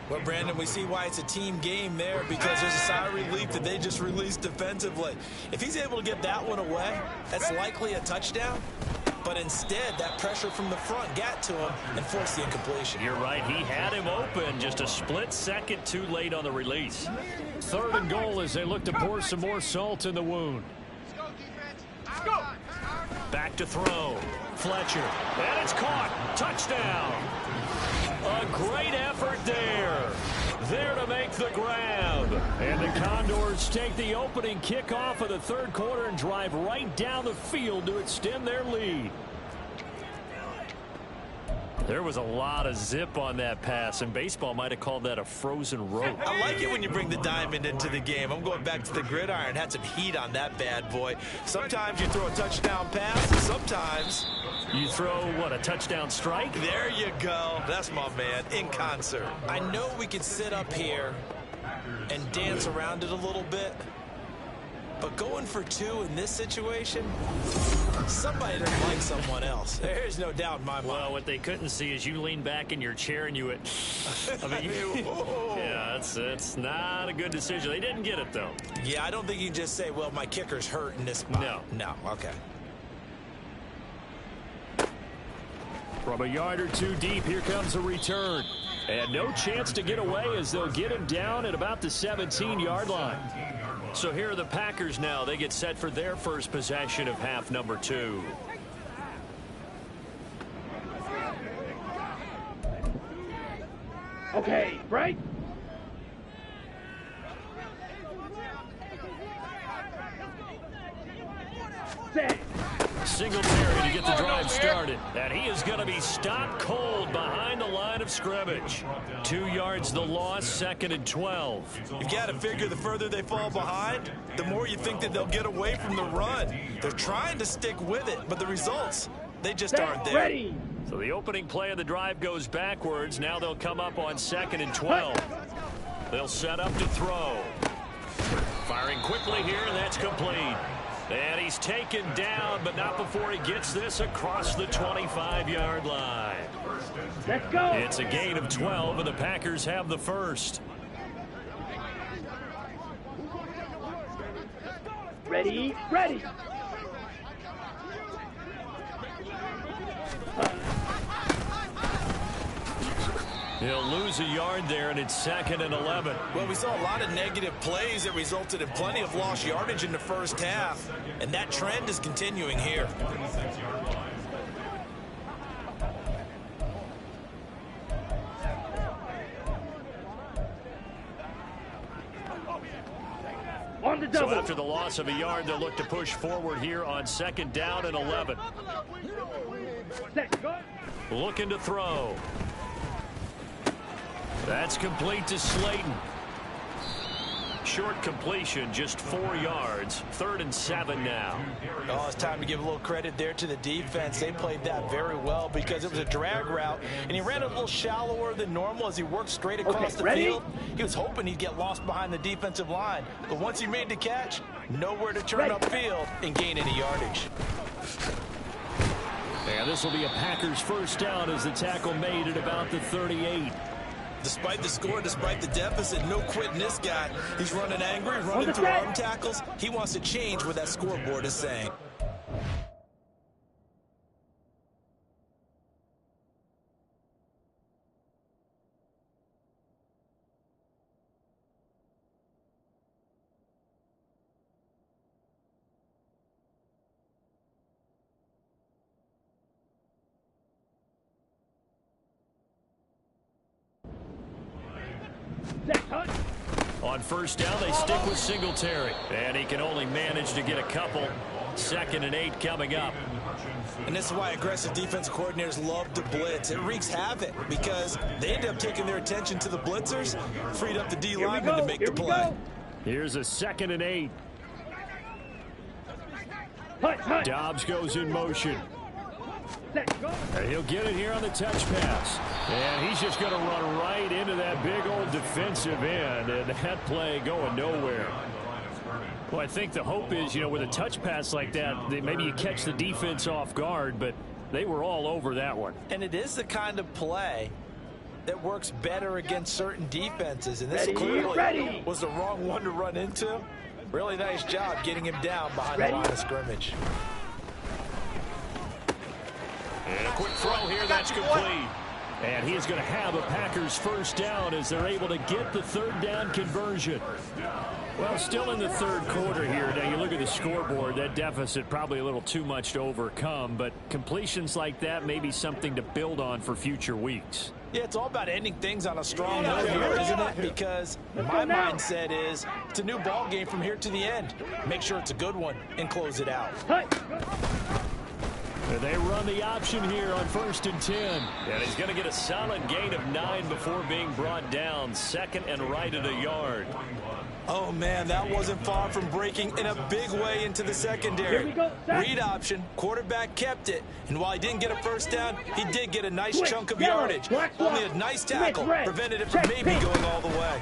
Well, Brandon, we see why it's a team game there, because there's a sigh of relief that they just released defensively. If he's able to get that one away, that's likely a touchdown. But instead, that pressure from the front got to him and forced the incompletion. You're right. He had him open just a split second too late on the release. 3rd and goal as they look to pour some more salt in the wound. Let's go. Back to throw. Fletcher. And it's caught. Touchdown. A great effort there. There to make the grab. And the Condors take the opening kickoff of the 3rd quarter and drive right down the field to extend their lead. There was a lot of zip on that pass, and baseball might have called that a frozen rope. I like it when you bring the diamond into the game. I'm going back to the gridiron. Had some heat on that bad boy. Sometimes you throw a touchdown pass, and sometimes you throw, what, a touchdown strike? There you go. That's my man, in concert. I know we could sit up here and dance around it a little bit, but going for 2 in this situation, somebody doesn't like someone else. There's no doubt in my mind. Well, what they couldn't see is you lean back in your chair and you went, I mean, yeah, it's not a good decision. They didn't get it, though. Yeah, I don't think you can just say, well, my kicker's hurt in this spot. No, okay. From a yard or 2 deep, here comes a return. And no chance to get away as they'll get him down at about the 17-yard line. So here are the Packers now. They get set for their first possession of half number 2. Okay, right? Set. Singletary to get the drive started. And he is going to be stopped cold behind the line of scrimmage. 2 yards the loss, 2nd and 12. You've got to figure the further they fall behind, the more you think that they'll get away from the run. They're trying to stick with it, but the results, they just aren't there. Ready. So the opening play of the drive goes backwards. Now they'll come up on 2nd and 12. They'll set up to throw. Firing quickly here, and that's complete. And he's taken down, but not before he gets this across the 25-yard line. Let's go. It's a gain of 12, and the Packers have the first. Ready, ready. He'll lose a yard there, and it's 2nd and 11. Well, we saw a lot of negative plays that resulted in plenty of lost yardage in the first half, and that trend is continuing here. On the double. So after the loss of a yard, they'll look to push forward here on 2nd down and 11. Set, go. Looking to throw. That's complete to Slayton. Short completion, just 4 yards. 3rd and 7 now. Oh, it's time to give a little credit there to the defense. They played that very well because it was a drag route, and he ran a little shallower than normal as he worked straight across the field. He was hoping he'd get lost behind the defensive line, but once he made the catch, nowhere to turn upfield and gain any yardage. And this will be a Packers first down as the tackle made at about the 38. Despite the score, despite the deficit, no quitting this guy. He's running angry, running through arm tackles. He wants to change what that scoreboard is saying. On first down, they stick with Singletary. And he can only manage to get a couple. 2nd and 8 coming up. And this is why aggressive defensive coordinators love to blitz. It wreaks havoc because they end up taking their attention to the blitzers, freed up the D lineman to make the play. Here's a 2nd and 8. Dobbs goes in motion. And he'll get it here on the touch pass. And he's just going to run right into that big old defensive end. And that play going nowhere. Well, I think the hope is, you know, with a touch pass like that, maybe you catch the defense off guard, but they were all over that one. And it is the kind of play that works better against certain defenses. And this clearly was the wrong one to run into. Really nice job getting him down behind the line of scrimmage. And a quick throw here, that's complete. And he is going to have a Packers first down as they're able to get the third down conversion. Well, still in the third quarter here. Now, you look at the scoreboard, that deficit probably a little too much to overcome, but completions like that may be something to build on for future weeks. Yeah, it's all about ending things on a strong note here, isn't it? Because my mindset is it's a new ball game from here to the end. Make sure it's a good one and close it out. And they run the option here on 1st and 10. And he's going to get a solid gain of 9 before being brought down. Second and right at a yard. Oh, man, that wasn't far from breaking in a big way into the secondary. Read option, quarterback kept it. And while he didn't get a first down, he did get a nice chunk of yardage. Only a nice tackle prevented it from maybe going all the way.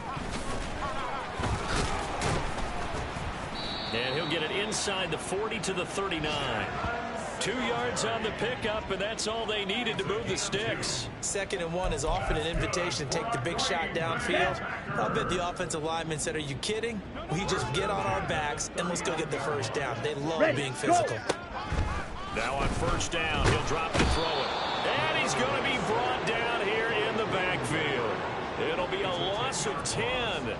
And he'll get it inside the 40 to the 39. 2 yards on the pickup, and that's all they needed to move the sticks. 2nd and 1 is often an invitation to take the big shot downfield. I bet the offensive lineman said, are you kidding? We just get on our backs and let's go get the first down. They love being physical. Now on 1st down, he'll drop to throw it. And he's going to be brought down here in the backfield. It'll be a loss of 10.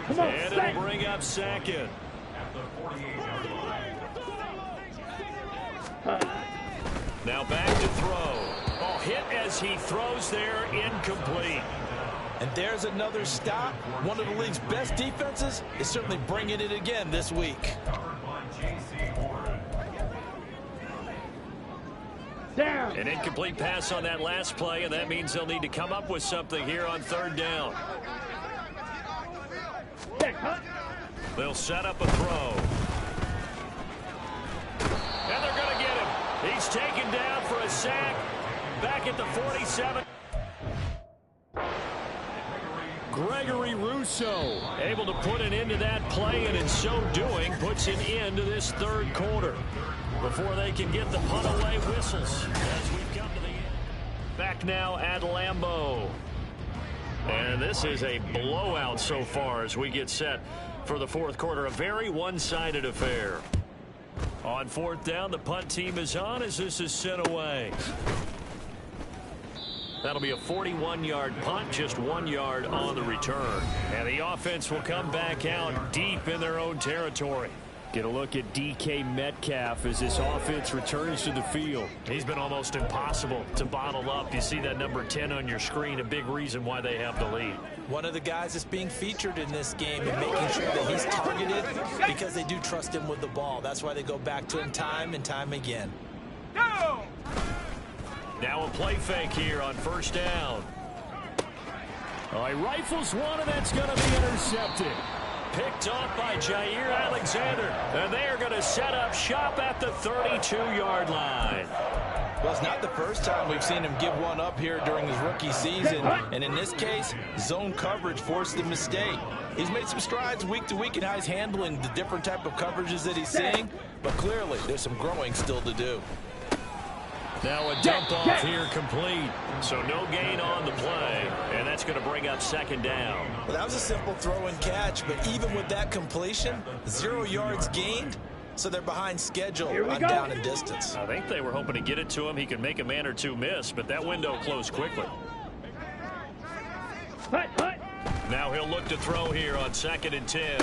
And it'll bring up 2nd. Now back to throw. Oh, hit as he throws there, incomplete. And there's another stop. One of the league's best defenses is certainly bringing it again this week. Down. An incomplete pass on that last play, and that means they'll need to come up with something here on 3rd down. They'll set up a throw. And they're going to get him. He's taken down for a sack. Back at the 47. Gregory Rousseau able to put an end to that play, and in so doing puts an end to this 3rd quarter before they can get the punt away whistles as we've come to the end. Back now at Lambeau. And this is a blowout so far as we get set for the 4th quarter. A very one-sided affair. On 4th down, the punt team is on as this is sent away. That'll be a 41-yard punt, just 1 yard on the return. And the offense will come back out deep in their own territory. Get a look at DK Metcalf as this offense returns to the field. He's been almost impossible to bottle up. You see that number 10 on your screen, a big reason why they have the lead. One of the guys that's being featured in this game and making sure that he's targeted because they do trust him with the ball. That's why they go back to him time and time again. Now a play fake here on 1st down. Oh, he rifles one, and that's going to be intercepted. Picked off by Jair Alexander. And they are going to set up shop at the 32-yard line. Well, it's not the first time we've seen him give one up here during his rookie season. And in this case, zone coverage forced the mistake. He's made some strides week to week in how he's handling the different type of coverages that he's seeing. But clearly, there's some growing still to do. Now a dump off here complete. So no gain on the play. And that's going to bring up 2nd down. Well, that was a simple throw and catch. But even with that completion, 0 yards gained. So they're behind schedule on down and distance. I think they were hoping to get it to him. He could make a man or two miss. But that window closed quickly. Now he'll look to throw here on 2nd and 10.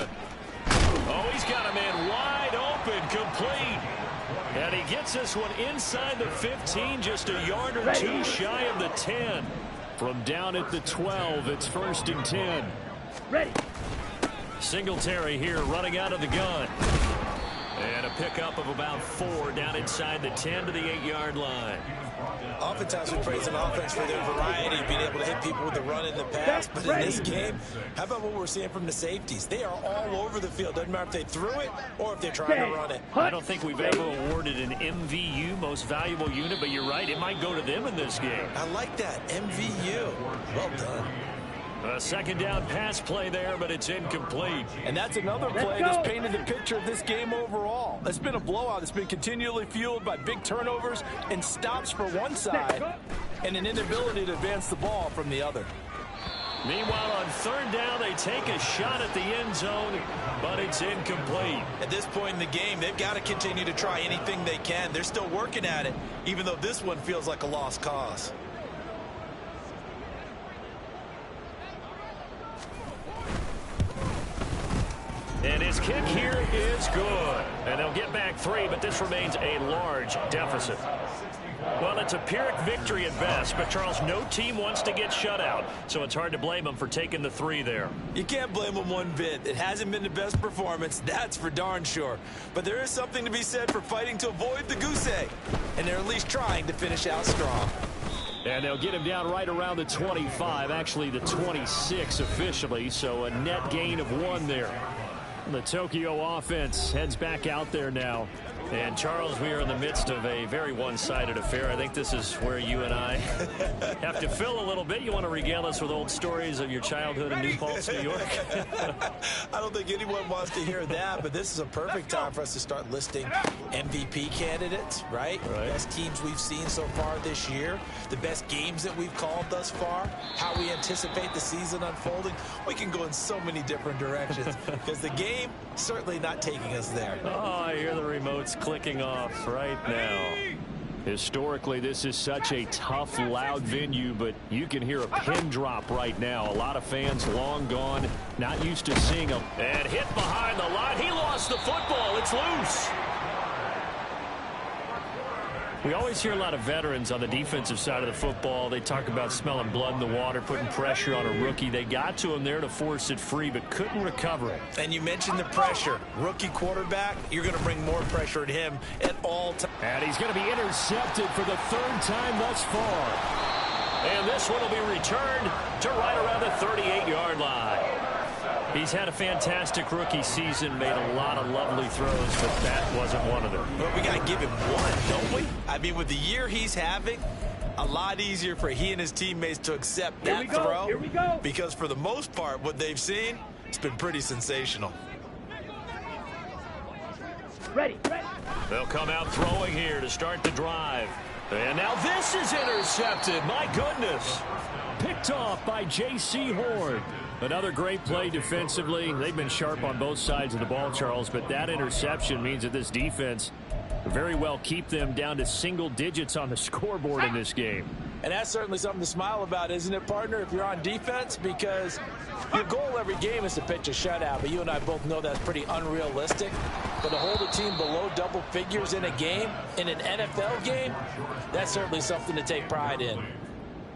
Oh, he's got a man wide open, complete. And he gets this one inside the 15, just a yard or two shy of the 10. From down at the 12, it's 1st and 10. Ready. Singletary here running out of the gun. And a pickup of about 4 down inside the 10 to the 8-yard line. Oftentimes we praise an offense for their variety, being able to hit people with the run and the pass. But in this game, how about what we're seeing from the safeties? They are all over the field. Doesn't matter if they threw it or if they're trying to run it. I don't think we've ever awarded an MVU, most valuable unit, but you're right. It might go to them in this game. I like that. MVU. Well done. A second down pass play there, but it's incomplete. And that's another play that's painted the picture of this game overall. It's been a blowout. It's been continually fueled by big turnovers and stops for one side and an inability to advance the ball from the other. Meanwhile, on third down, they take a shot at the end zone, but it's incomplete. At this point in the game, they've got to continue to try anything they can. They're still working at it, even though this one feels like a lost cause. And his kick here is good. And they'll get back 3, but this remains a large deficit. Well, it's a Pyrrhic victory at best, but Charles, no team wants to get shut out, so it's hard to blame them for taking the 3 there. You can't blame them one bit. It hasn't been the best performance, that's for darn sure. But there is something to be said for fighting to avoid the goose egg, and they're at least trying to finish out strong. And they'll get him down right around the 25, actually the 26 officially, so a net gain of 1 there. The Tokyo offense heads back out there now. And, Charles, we are in the midst of a very one-sided affair. I think this is where you and I have to fill a little bit. You want to regale us with old stories of your childhood in New Paltz, New York? I don't think anyone wants to hear that, but this is a perfect time for us to start listing MVP candidates, right? Best teams we've seen so far this year, the best games that we've called thus far, how we anticipate the season unfolding. We can go in so many different directions because the game certainly not taking us there. Oh, I hear the remotes clicking off right now. Historically, this is such a tough, loud venue, but you can hear a pin drop right now. A lot of fans long gone, not used to seeing them. And hit behind the line. He lost the football. It's loose. We always hear a lot of veterans on the defensive side of the football. They talk about smelling blood in the water, putting pressure on a rookie. They got to him there to force it free, but couldn't recover it. And you mentioned the pressure. Rookie quarterback, you're going to bring more pressure at him at all times. And he's going to be intercepted for the 3rd time thus far. And this one will be returned to right around the 38-yard line. He's had a fantastic rookie season, made a lot of lovely throws, but that wasn't one of them. But we got to give him one, don't we? I mean, with the year he's having, a lot easier for he and his teammates to accept that throw. Here we go. Because for the most part, what they've seen, it's been pretty sensational. Ready. They'll come out throwing here to start the drive. And now this is intercepted. My goodness. Picked off by J.C. Horn. Another great play defensively. They've been sharp on both sides of the ball, Charles, but that interception means that this defense very well keep them down to single digits on the scoreboard in this game. And that's certainly something to smile about, isn't it, partner, if you're on defense? Because your goal every game is to pitch a shutout, but you and I both know that's pretty unrealistic. But to hold a team below double figures in a game, in an NFL game, that's certainly something to take pride in.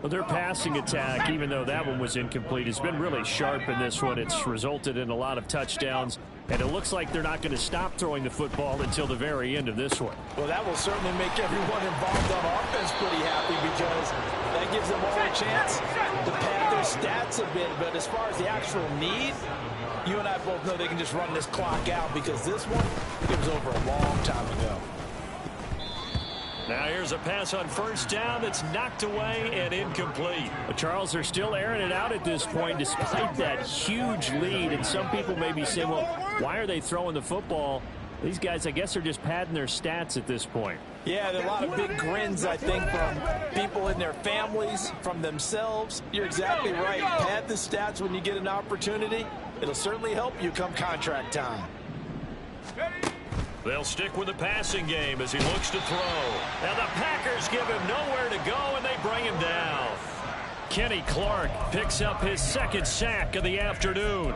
Well, their passing attack, even though that one was incomplete, has been really sharp in this one. It's resulted in a lot of touchdowns, and it looks like they're not going to stop throwing the football until the very end of this one. Well, that will certainly make everyone involved on offense pretty happy because that gives them all a chance to pad their stats a bit. But as far as the actual need, you and I both know they can just run this clock out because this one, it was over a long time ago. Now here's a pass on first down that's knocked away and incomplete. But Charles, they're still airing it out at this point despite that huge lead. And some people may be saying, well, why are they throwing the football? These guys, I guess, are just padding their stats at this point. Yeah, there are a lot of big grins, I think, from people in their families, from themselves. You're exactly right. Pad the stats when you get an opportunity. It'll certainly help you come contract time. They'll stick with the passing game as he looks to throw. And the Packers give him nowhere to go, and they bring him down. Kenny Clark picks up his 2nd sack of the afternoon.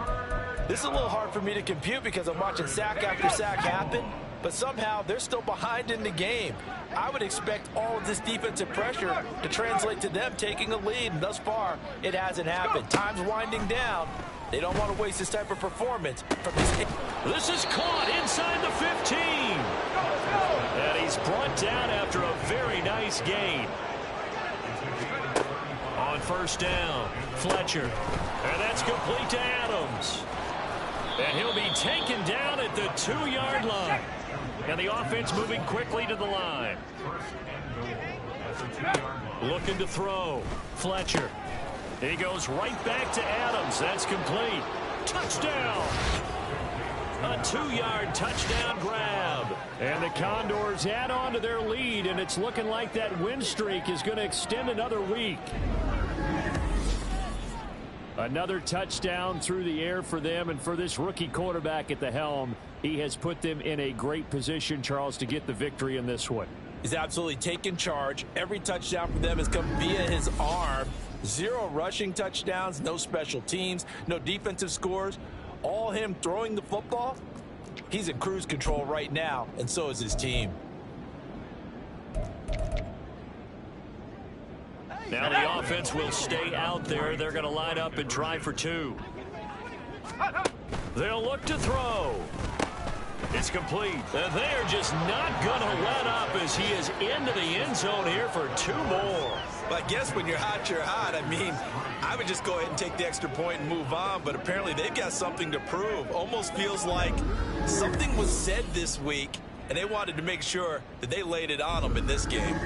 This is a little hard for me to compute because I'm watching sack after sack happen. but somehow they're still behind in the game. I would expect all of this defensive pressure to translate to them taking a lead, and thus far, it hasn't happened. Time's winding down. They don't want to waste this type of performance from this. This is caught inside the 15. And he's brought down after a very nice gain. On first down, Fletcher. And that's complete to Adams. And he'll be taken down at the 2-yard line. And the offense moving quickly to the line. Looking to throw. Fletcher. He goes right back to Adams. That's complete. Touchdown. A 2-yard touchdown grab. And the Condors add on to their lead, and it's looking like that win streak is going to extend another week. Another touchdown through the air for them, and for this rookie quarterback at the helm, he has put them in a great position, Charles, to get the victory in this one. He's absolutely taken charge. Every touchdown for them has come via his arm. 0 rushing touchdowns, no special teams, no defensive scores. All him throwing the football. He's in cruise control right now, and so is his team. Now the offense will stay out there. They're going to line up and try for 2. They'll look to throw. It's complete. And they're just not going to let up as he is into the end zone here for 2 more. But I guess when you're hot, you're hot. I mean, I would just go ahead and take the extra point and move on, but apparently they've got something to prove. Almost feels like something was said this week, and they wanted to make sure that they laid it on them in this game.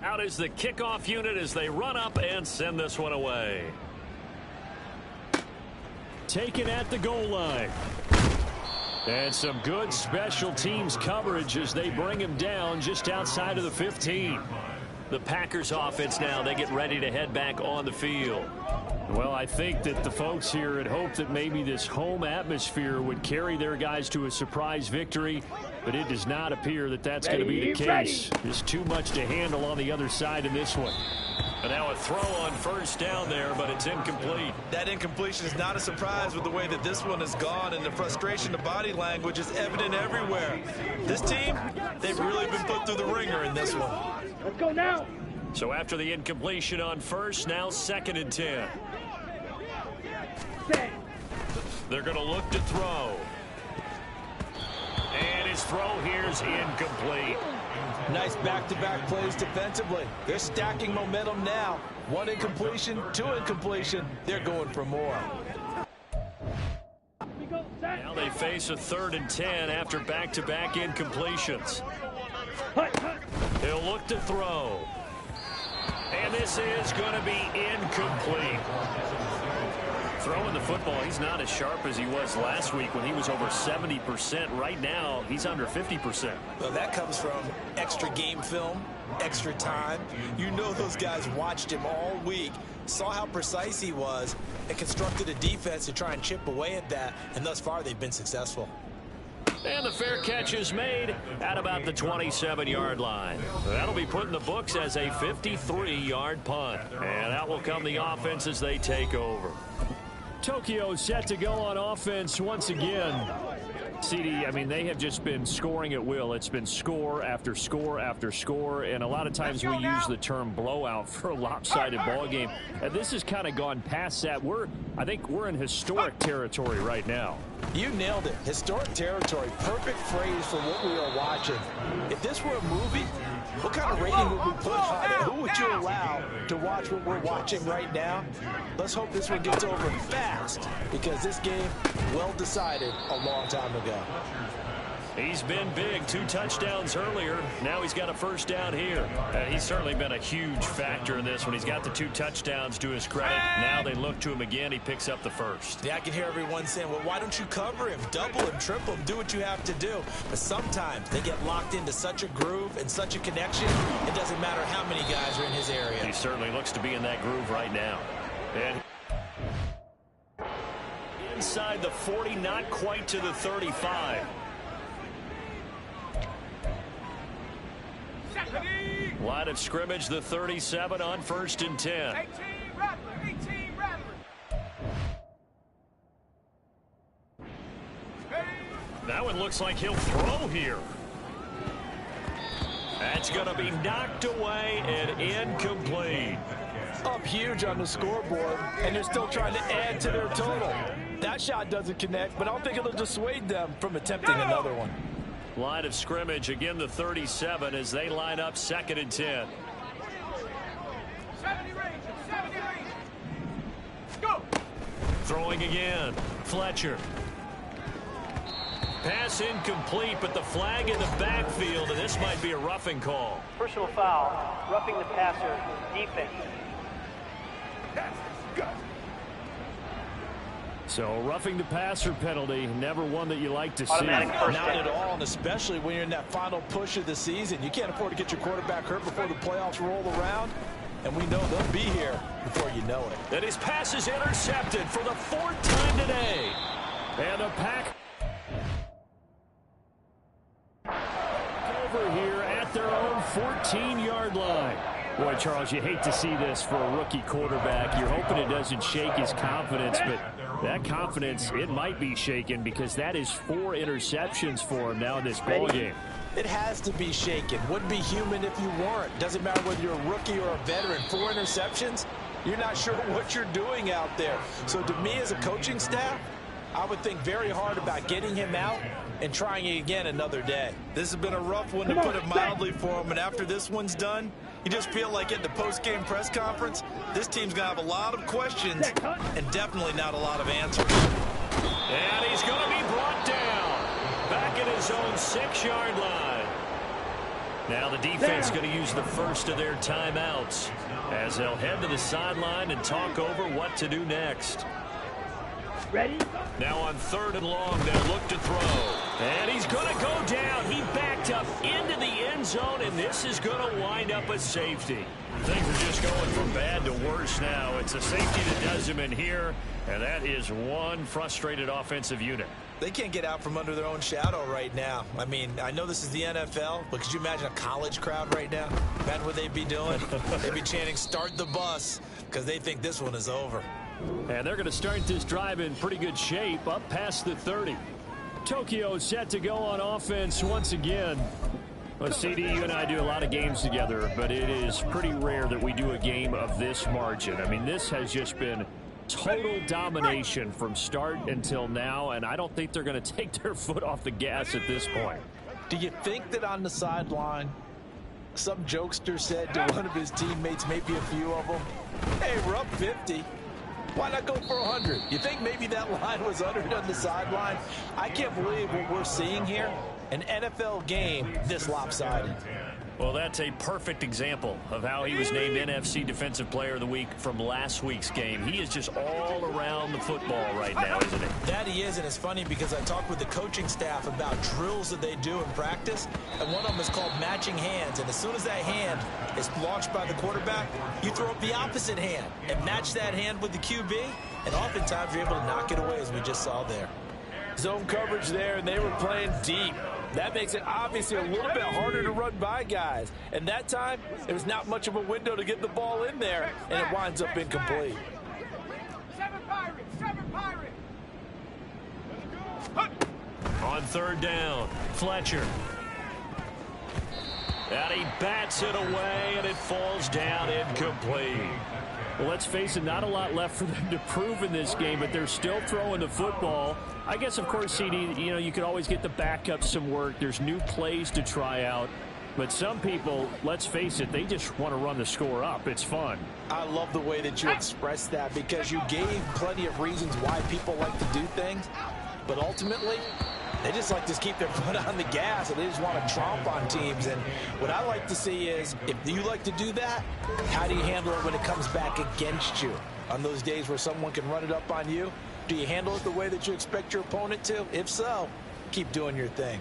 Out is the kickoff unit as they run up and send this one away. Taken at the goal line. And some good special teams coverage as they bring him down just outside of the 15. The Packers offense now, they get ready to head back on the field. Well, I think that the folks here had hoped that maybe this home atmosphere would carry their guys to a surprise victory, but it does not appear that that's going to be the case. There's too much to handle on the other side in this one. And now a throw on first down there, but it's incomplete. That incompletion is not a surprise with the way that this one has gone, and the frustration, the body language is evident everywhere. This team, they've really been put through the ringer in this one. Let's go now. So after the incompletion on first, now 2nd and 10. They're going to look to throw. And his throw here's incomplete. Nice back-to-back plays defensively. They're stacking momentum now. 1 incompletion, 2 incompletion. They're going for more. Now they face a 3rd and 10 after back-to-back incompletions. He'll look to throw. And this is going to be incomplete. Throwing the football, he's not as sharp as he was last week when he was over 70%. Right now, he's under 50%. Well, that comes from extra game film, extra time. You know those guys watched him all week, saw how precise he was, and constructed a defense to try and chip away at that, and thus far they've been successful. And the fair catch is made at about the 27-yard line. That'll be put in the books as a 53-yard punt. And out will come the offense as they take over. Tokyo set to go on offense once again. CD, I mean, they have just been scoring at will. It's been score after score after score, and a lot of times we use the term blowout for a lopsided ball game. And this has kind of gone past that. I think we're in historic territory right now. You nailed it. Historic territory. Perfect phrase for what we are watching. If this were a movie, what kind of rating would we put on it? Who would you allow to watch what we're watching right now? Let's hope this one gets over fast, because this game, well decided a long time ago. He's been big. 2 touchdowns earlier. Now he's got a first down here. He's certainly been a huge factor in this one. He's got the 2 touchdowns to his credit. Now they look to him again. He picks up the first. Yeah, I can hear everyone saying, well, why don't you cover him, double him, triple him, do what you have to do. But sometimes they get locked into such a groove and such a connection, it doesn't matter how many guys are in his area. He certainly looks to be in that groove right now. And inside the 40, not quite to the 35. Line of scrimmage, the 37 on 1st and 10. 18 Rattler. That one looks like he'll throw here. That's going to be knocked away and incomplete. Up huge on the scoreboard, and they're still trying to add to their total. That shot doesn't connect, but I don't think it'll dissuade them from attempting another one. Line of scrimmage, again the 37 as they line up 2nd and 10. 70 range. Go. Throwing again. Fletcher. Pass incomplete, but the flag in the backfield, and this might be a roughing call. Personal foul, roughing the passer, defense. So roughing the passer penalty, never one that you like to see. Automatic first Not down. at all, and especially when you're in that final push of the season. You can't afford to get your quarterback hurt before the playoffs roll around, and we know they'll be here before you know it. And his pass is intercepted for the 4th time today. And the Pack over here at their own 14-yard line. Boy, Charles, you hate to see this for a rookie quarterback. You're hoping it doesn't shake his confidence, but that confidence, it might be shaken because that is 4 interceptions for him now in this ballgame. It has to be shaken. Wouldn't be human if you weren't. Doesn't matter whether you're a rookie or a veteran. 4 interceptions, you're not sure what you're doing out there. So to me as a coaching staff, I would think very hard about getting him out and trying it again another day. This has been a rough one, to put it mildly, for him. And after this one's done, you just feel like at the post-game press conference, this team's going to have a lot of questions and definitely not a lot of answers. And he's going to be brought down back at his own 6-yard line. Now the defense going to use the first of their timeouts as they'll head to the sideline and talk over what to do next. Ready? Now on 3rd and long, they'll look to throw. And he's going to go down. He backed up into the end zone, and this is going to wind up a safety. Things are just going from bad to worse now. It's a safety that does him in here, and that is one frustrated offensive unit. They can't get out from under their own shadow right now. I mean, I know this is the NFL, but could you imagine a college crowd right now? Imagine what they'd be doing. They'd be chanting, "Start the bus," because they think this one is over. And they're going to start this drive in pretty good shape, up past the 30. Tokyo set to go on offense once again. Well, CD, you and I do a lot of games together, but it is pretty rare that we do a game of this margin. I mean, this has just been total domination from start until now, and I don't think they're going to take their foot off the gas at this point. Do you think that on the sideline, some jokester said to one of his teammates, maybe a few of them, "Hey, we're up 50. Why not go for 100? You think maybe that line was uttered on the sideline? I can't believe what we're seeing here. An NFL game this lopsided. Well, that's a perfect example of how he was named NFC Defensive Player of the Week from last week's game. He is just all around the football right now, isn't he? That he is, and it's funny because I talked with the coaching staff about drills that they do in practice, and one of them is called matching hands. And as soon as that hand is launched by the quarterback, you throw up the opposite hand and match that hand with the QB, and oftentimes you're able to knock it away, as we just saw there. Zone coverage there, and they were playing deep. That makes it obviously a little bit harder to run by guys. And that time, there was not much of a window to get the ball in there, and it winds up incomplete. 7 Pirates. On 3rd down, Fletcher. And he bats it away, and it falls down incomplete. Well, let's face it, not a lot left for them to prove in this game, but they're still throwing the football. I guess, of course, CD, you could always get the backup some work. There's new plays to try out. But some people, let's face it, they just want to run the score up. It's fun. I love the way that you expressed that, because you gave plenty of reasons why people like to do things. But ultimately, they just like to keep their foot on the gas, and they just want to tromp on teams. And what I like to see is, if you like to do that, how do you handle it when it comes back against you? On those days where someone can run it up on you, do you handle it the way that you expect your opponent to? If so, keep doing your thing.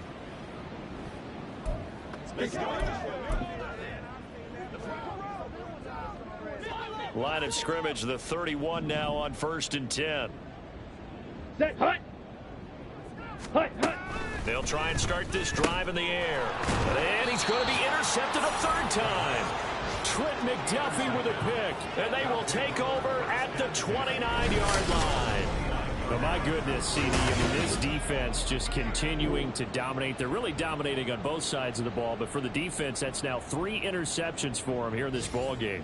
Line of scrimmage, the 31 now on 1st and 10. Set, hut. Hut, hut. They'll try and start this drive in the air. And he's going to be intercepted a third time. Trent McDuffie with a pick. And they will take over at the 29-yard line. Oh, my goodness, CD. I mean, this defense just continuing to dominate. They're really dominating on both sides of the ball. But for the defense, that's now 3 interceptions for them here in this ball game.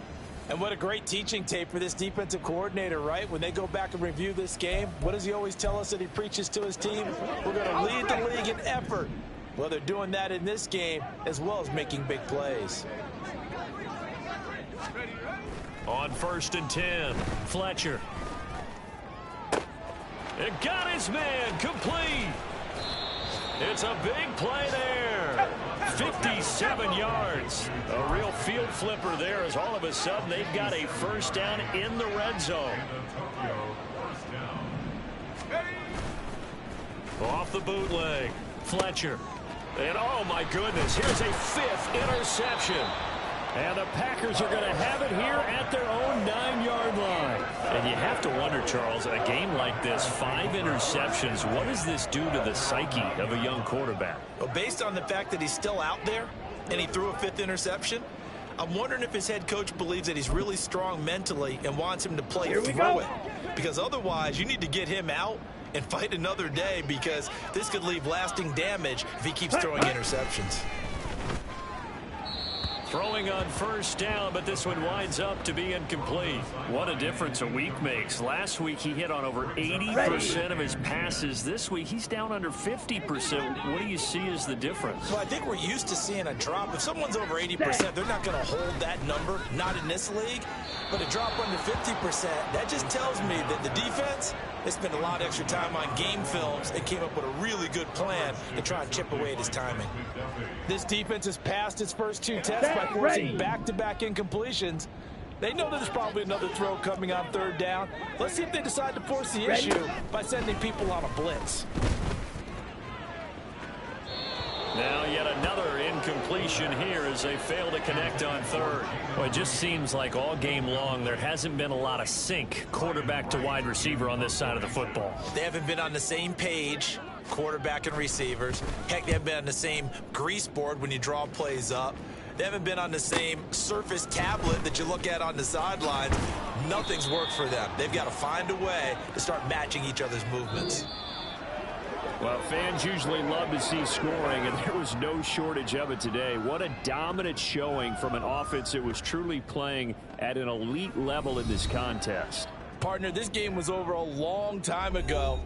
And what a great teaching tape for this defensive coordinator, right? When they go back and review this game, what does he always tell us that he preaches to his team? We're going to lead the league in effort. Well, they're doing that in this game as well as making big plays. On 1st and 10, Fletcher. It got his man complete. It's a big play there. 57 yards. A real field flipper there as all of a sudden they've got a first down in the red zone. Off the bootleg. Fletcher. And oh my goodness, here's a 5th interception. And the Packers are going to have it here at their own 9-yard line. And you have to wonder, Charles, a game like this, 5 interceptions, what does this do to the psyche of a young quarterback? Well, based on the fact that he's still out there and he threw a 5th interception, I'm wondering if his head coach believes that he's really strong mentally and wants him to play through it. Because otherwise, you need to get him out and fight another day, because this could leave lasting damage if he keeps throwing interceptions. Throwing on first down, but this one winds up to be incomplete. What a difference a week makes. Last week he hit on over 80% of his passes. This week he's down under 50%. What do you see as the difference? Well, I think we're used to seeing a drop. If someone's over 80%, they're not going to hold that number, not in this league. But a drop under 50%, that just tells me that the defense, they spent a lot of extra time on game films and came up with a really good plan to try and chip away at his timing. This defense has passed its first 2 tests by forcing back-to-back incompletions. They know there's probably another throw coming on 3rd down. Let's see if they decide to force the issue by sending people on a blitz. Now yet another incompletion here as they fail to connect on 3rd. Well, it just seems like all game long there hasn't been a lot of sync quarterback to wide receiver on this side of the football. They haven't been on the same page, quarterback and receivers. Heck, they haven't been on the same grease board when you draw plays up. They haven't been on the same surface tablet that you look at on the sidelines. Nothing's worked for them. They've got to find a way to start matching each other's movements. Well, fans usually love to see scoring, and there was no shortage of it today. What a dominant showing from an offense that was truly playing at an elite level in this contest. Partner, this game was over a long time ago,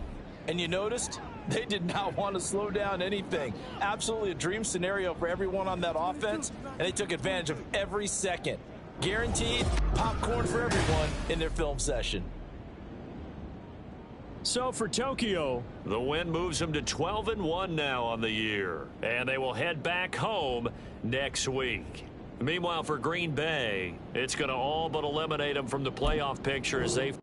and you noticed they did not want to slow down anything. Absolutely a dream scenario for everyone on that offense, and they took advantage of every second. Guaranteed popcorn for everyone in their film session. So for Tokyo, the win moves them to 12-1 now on the year, and they will head back home next week. Meanwhile, for Green Bay, it's going to all but eliminate them from the playoff picture as they've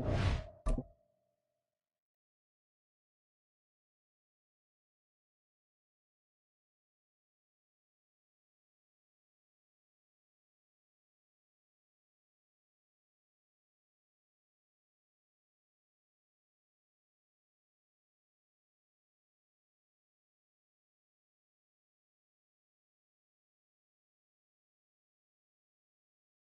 it.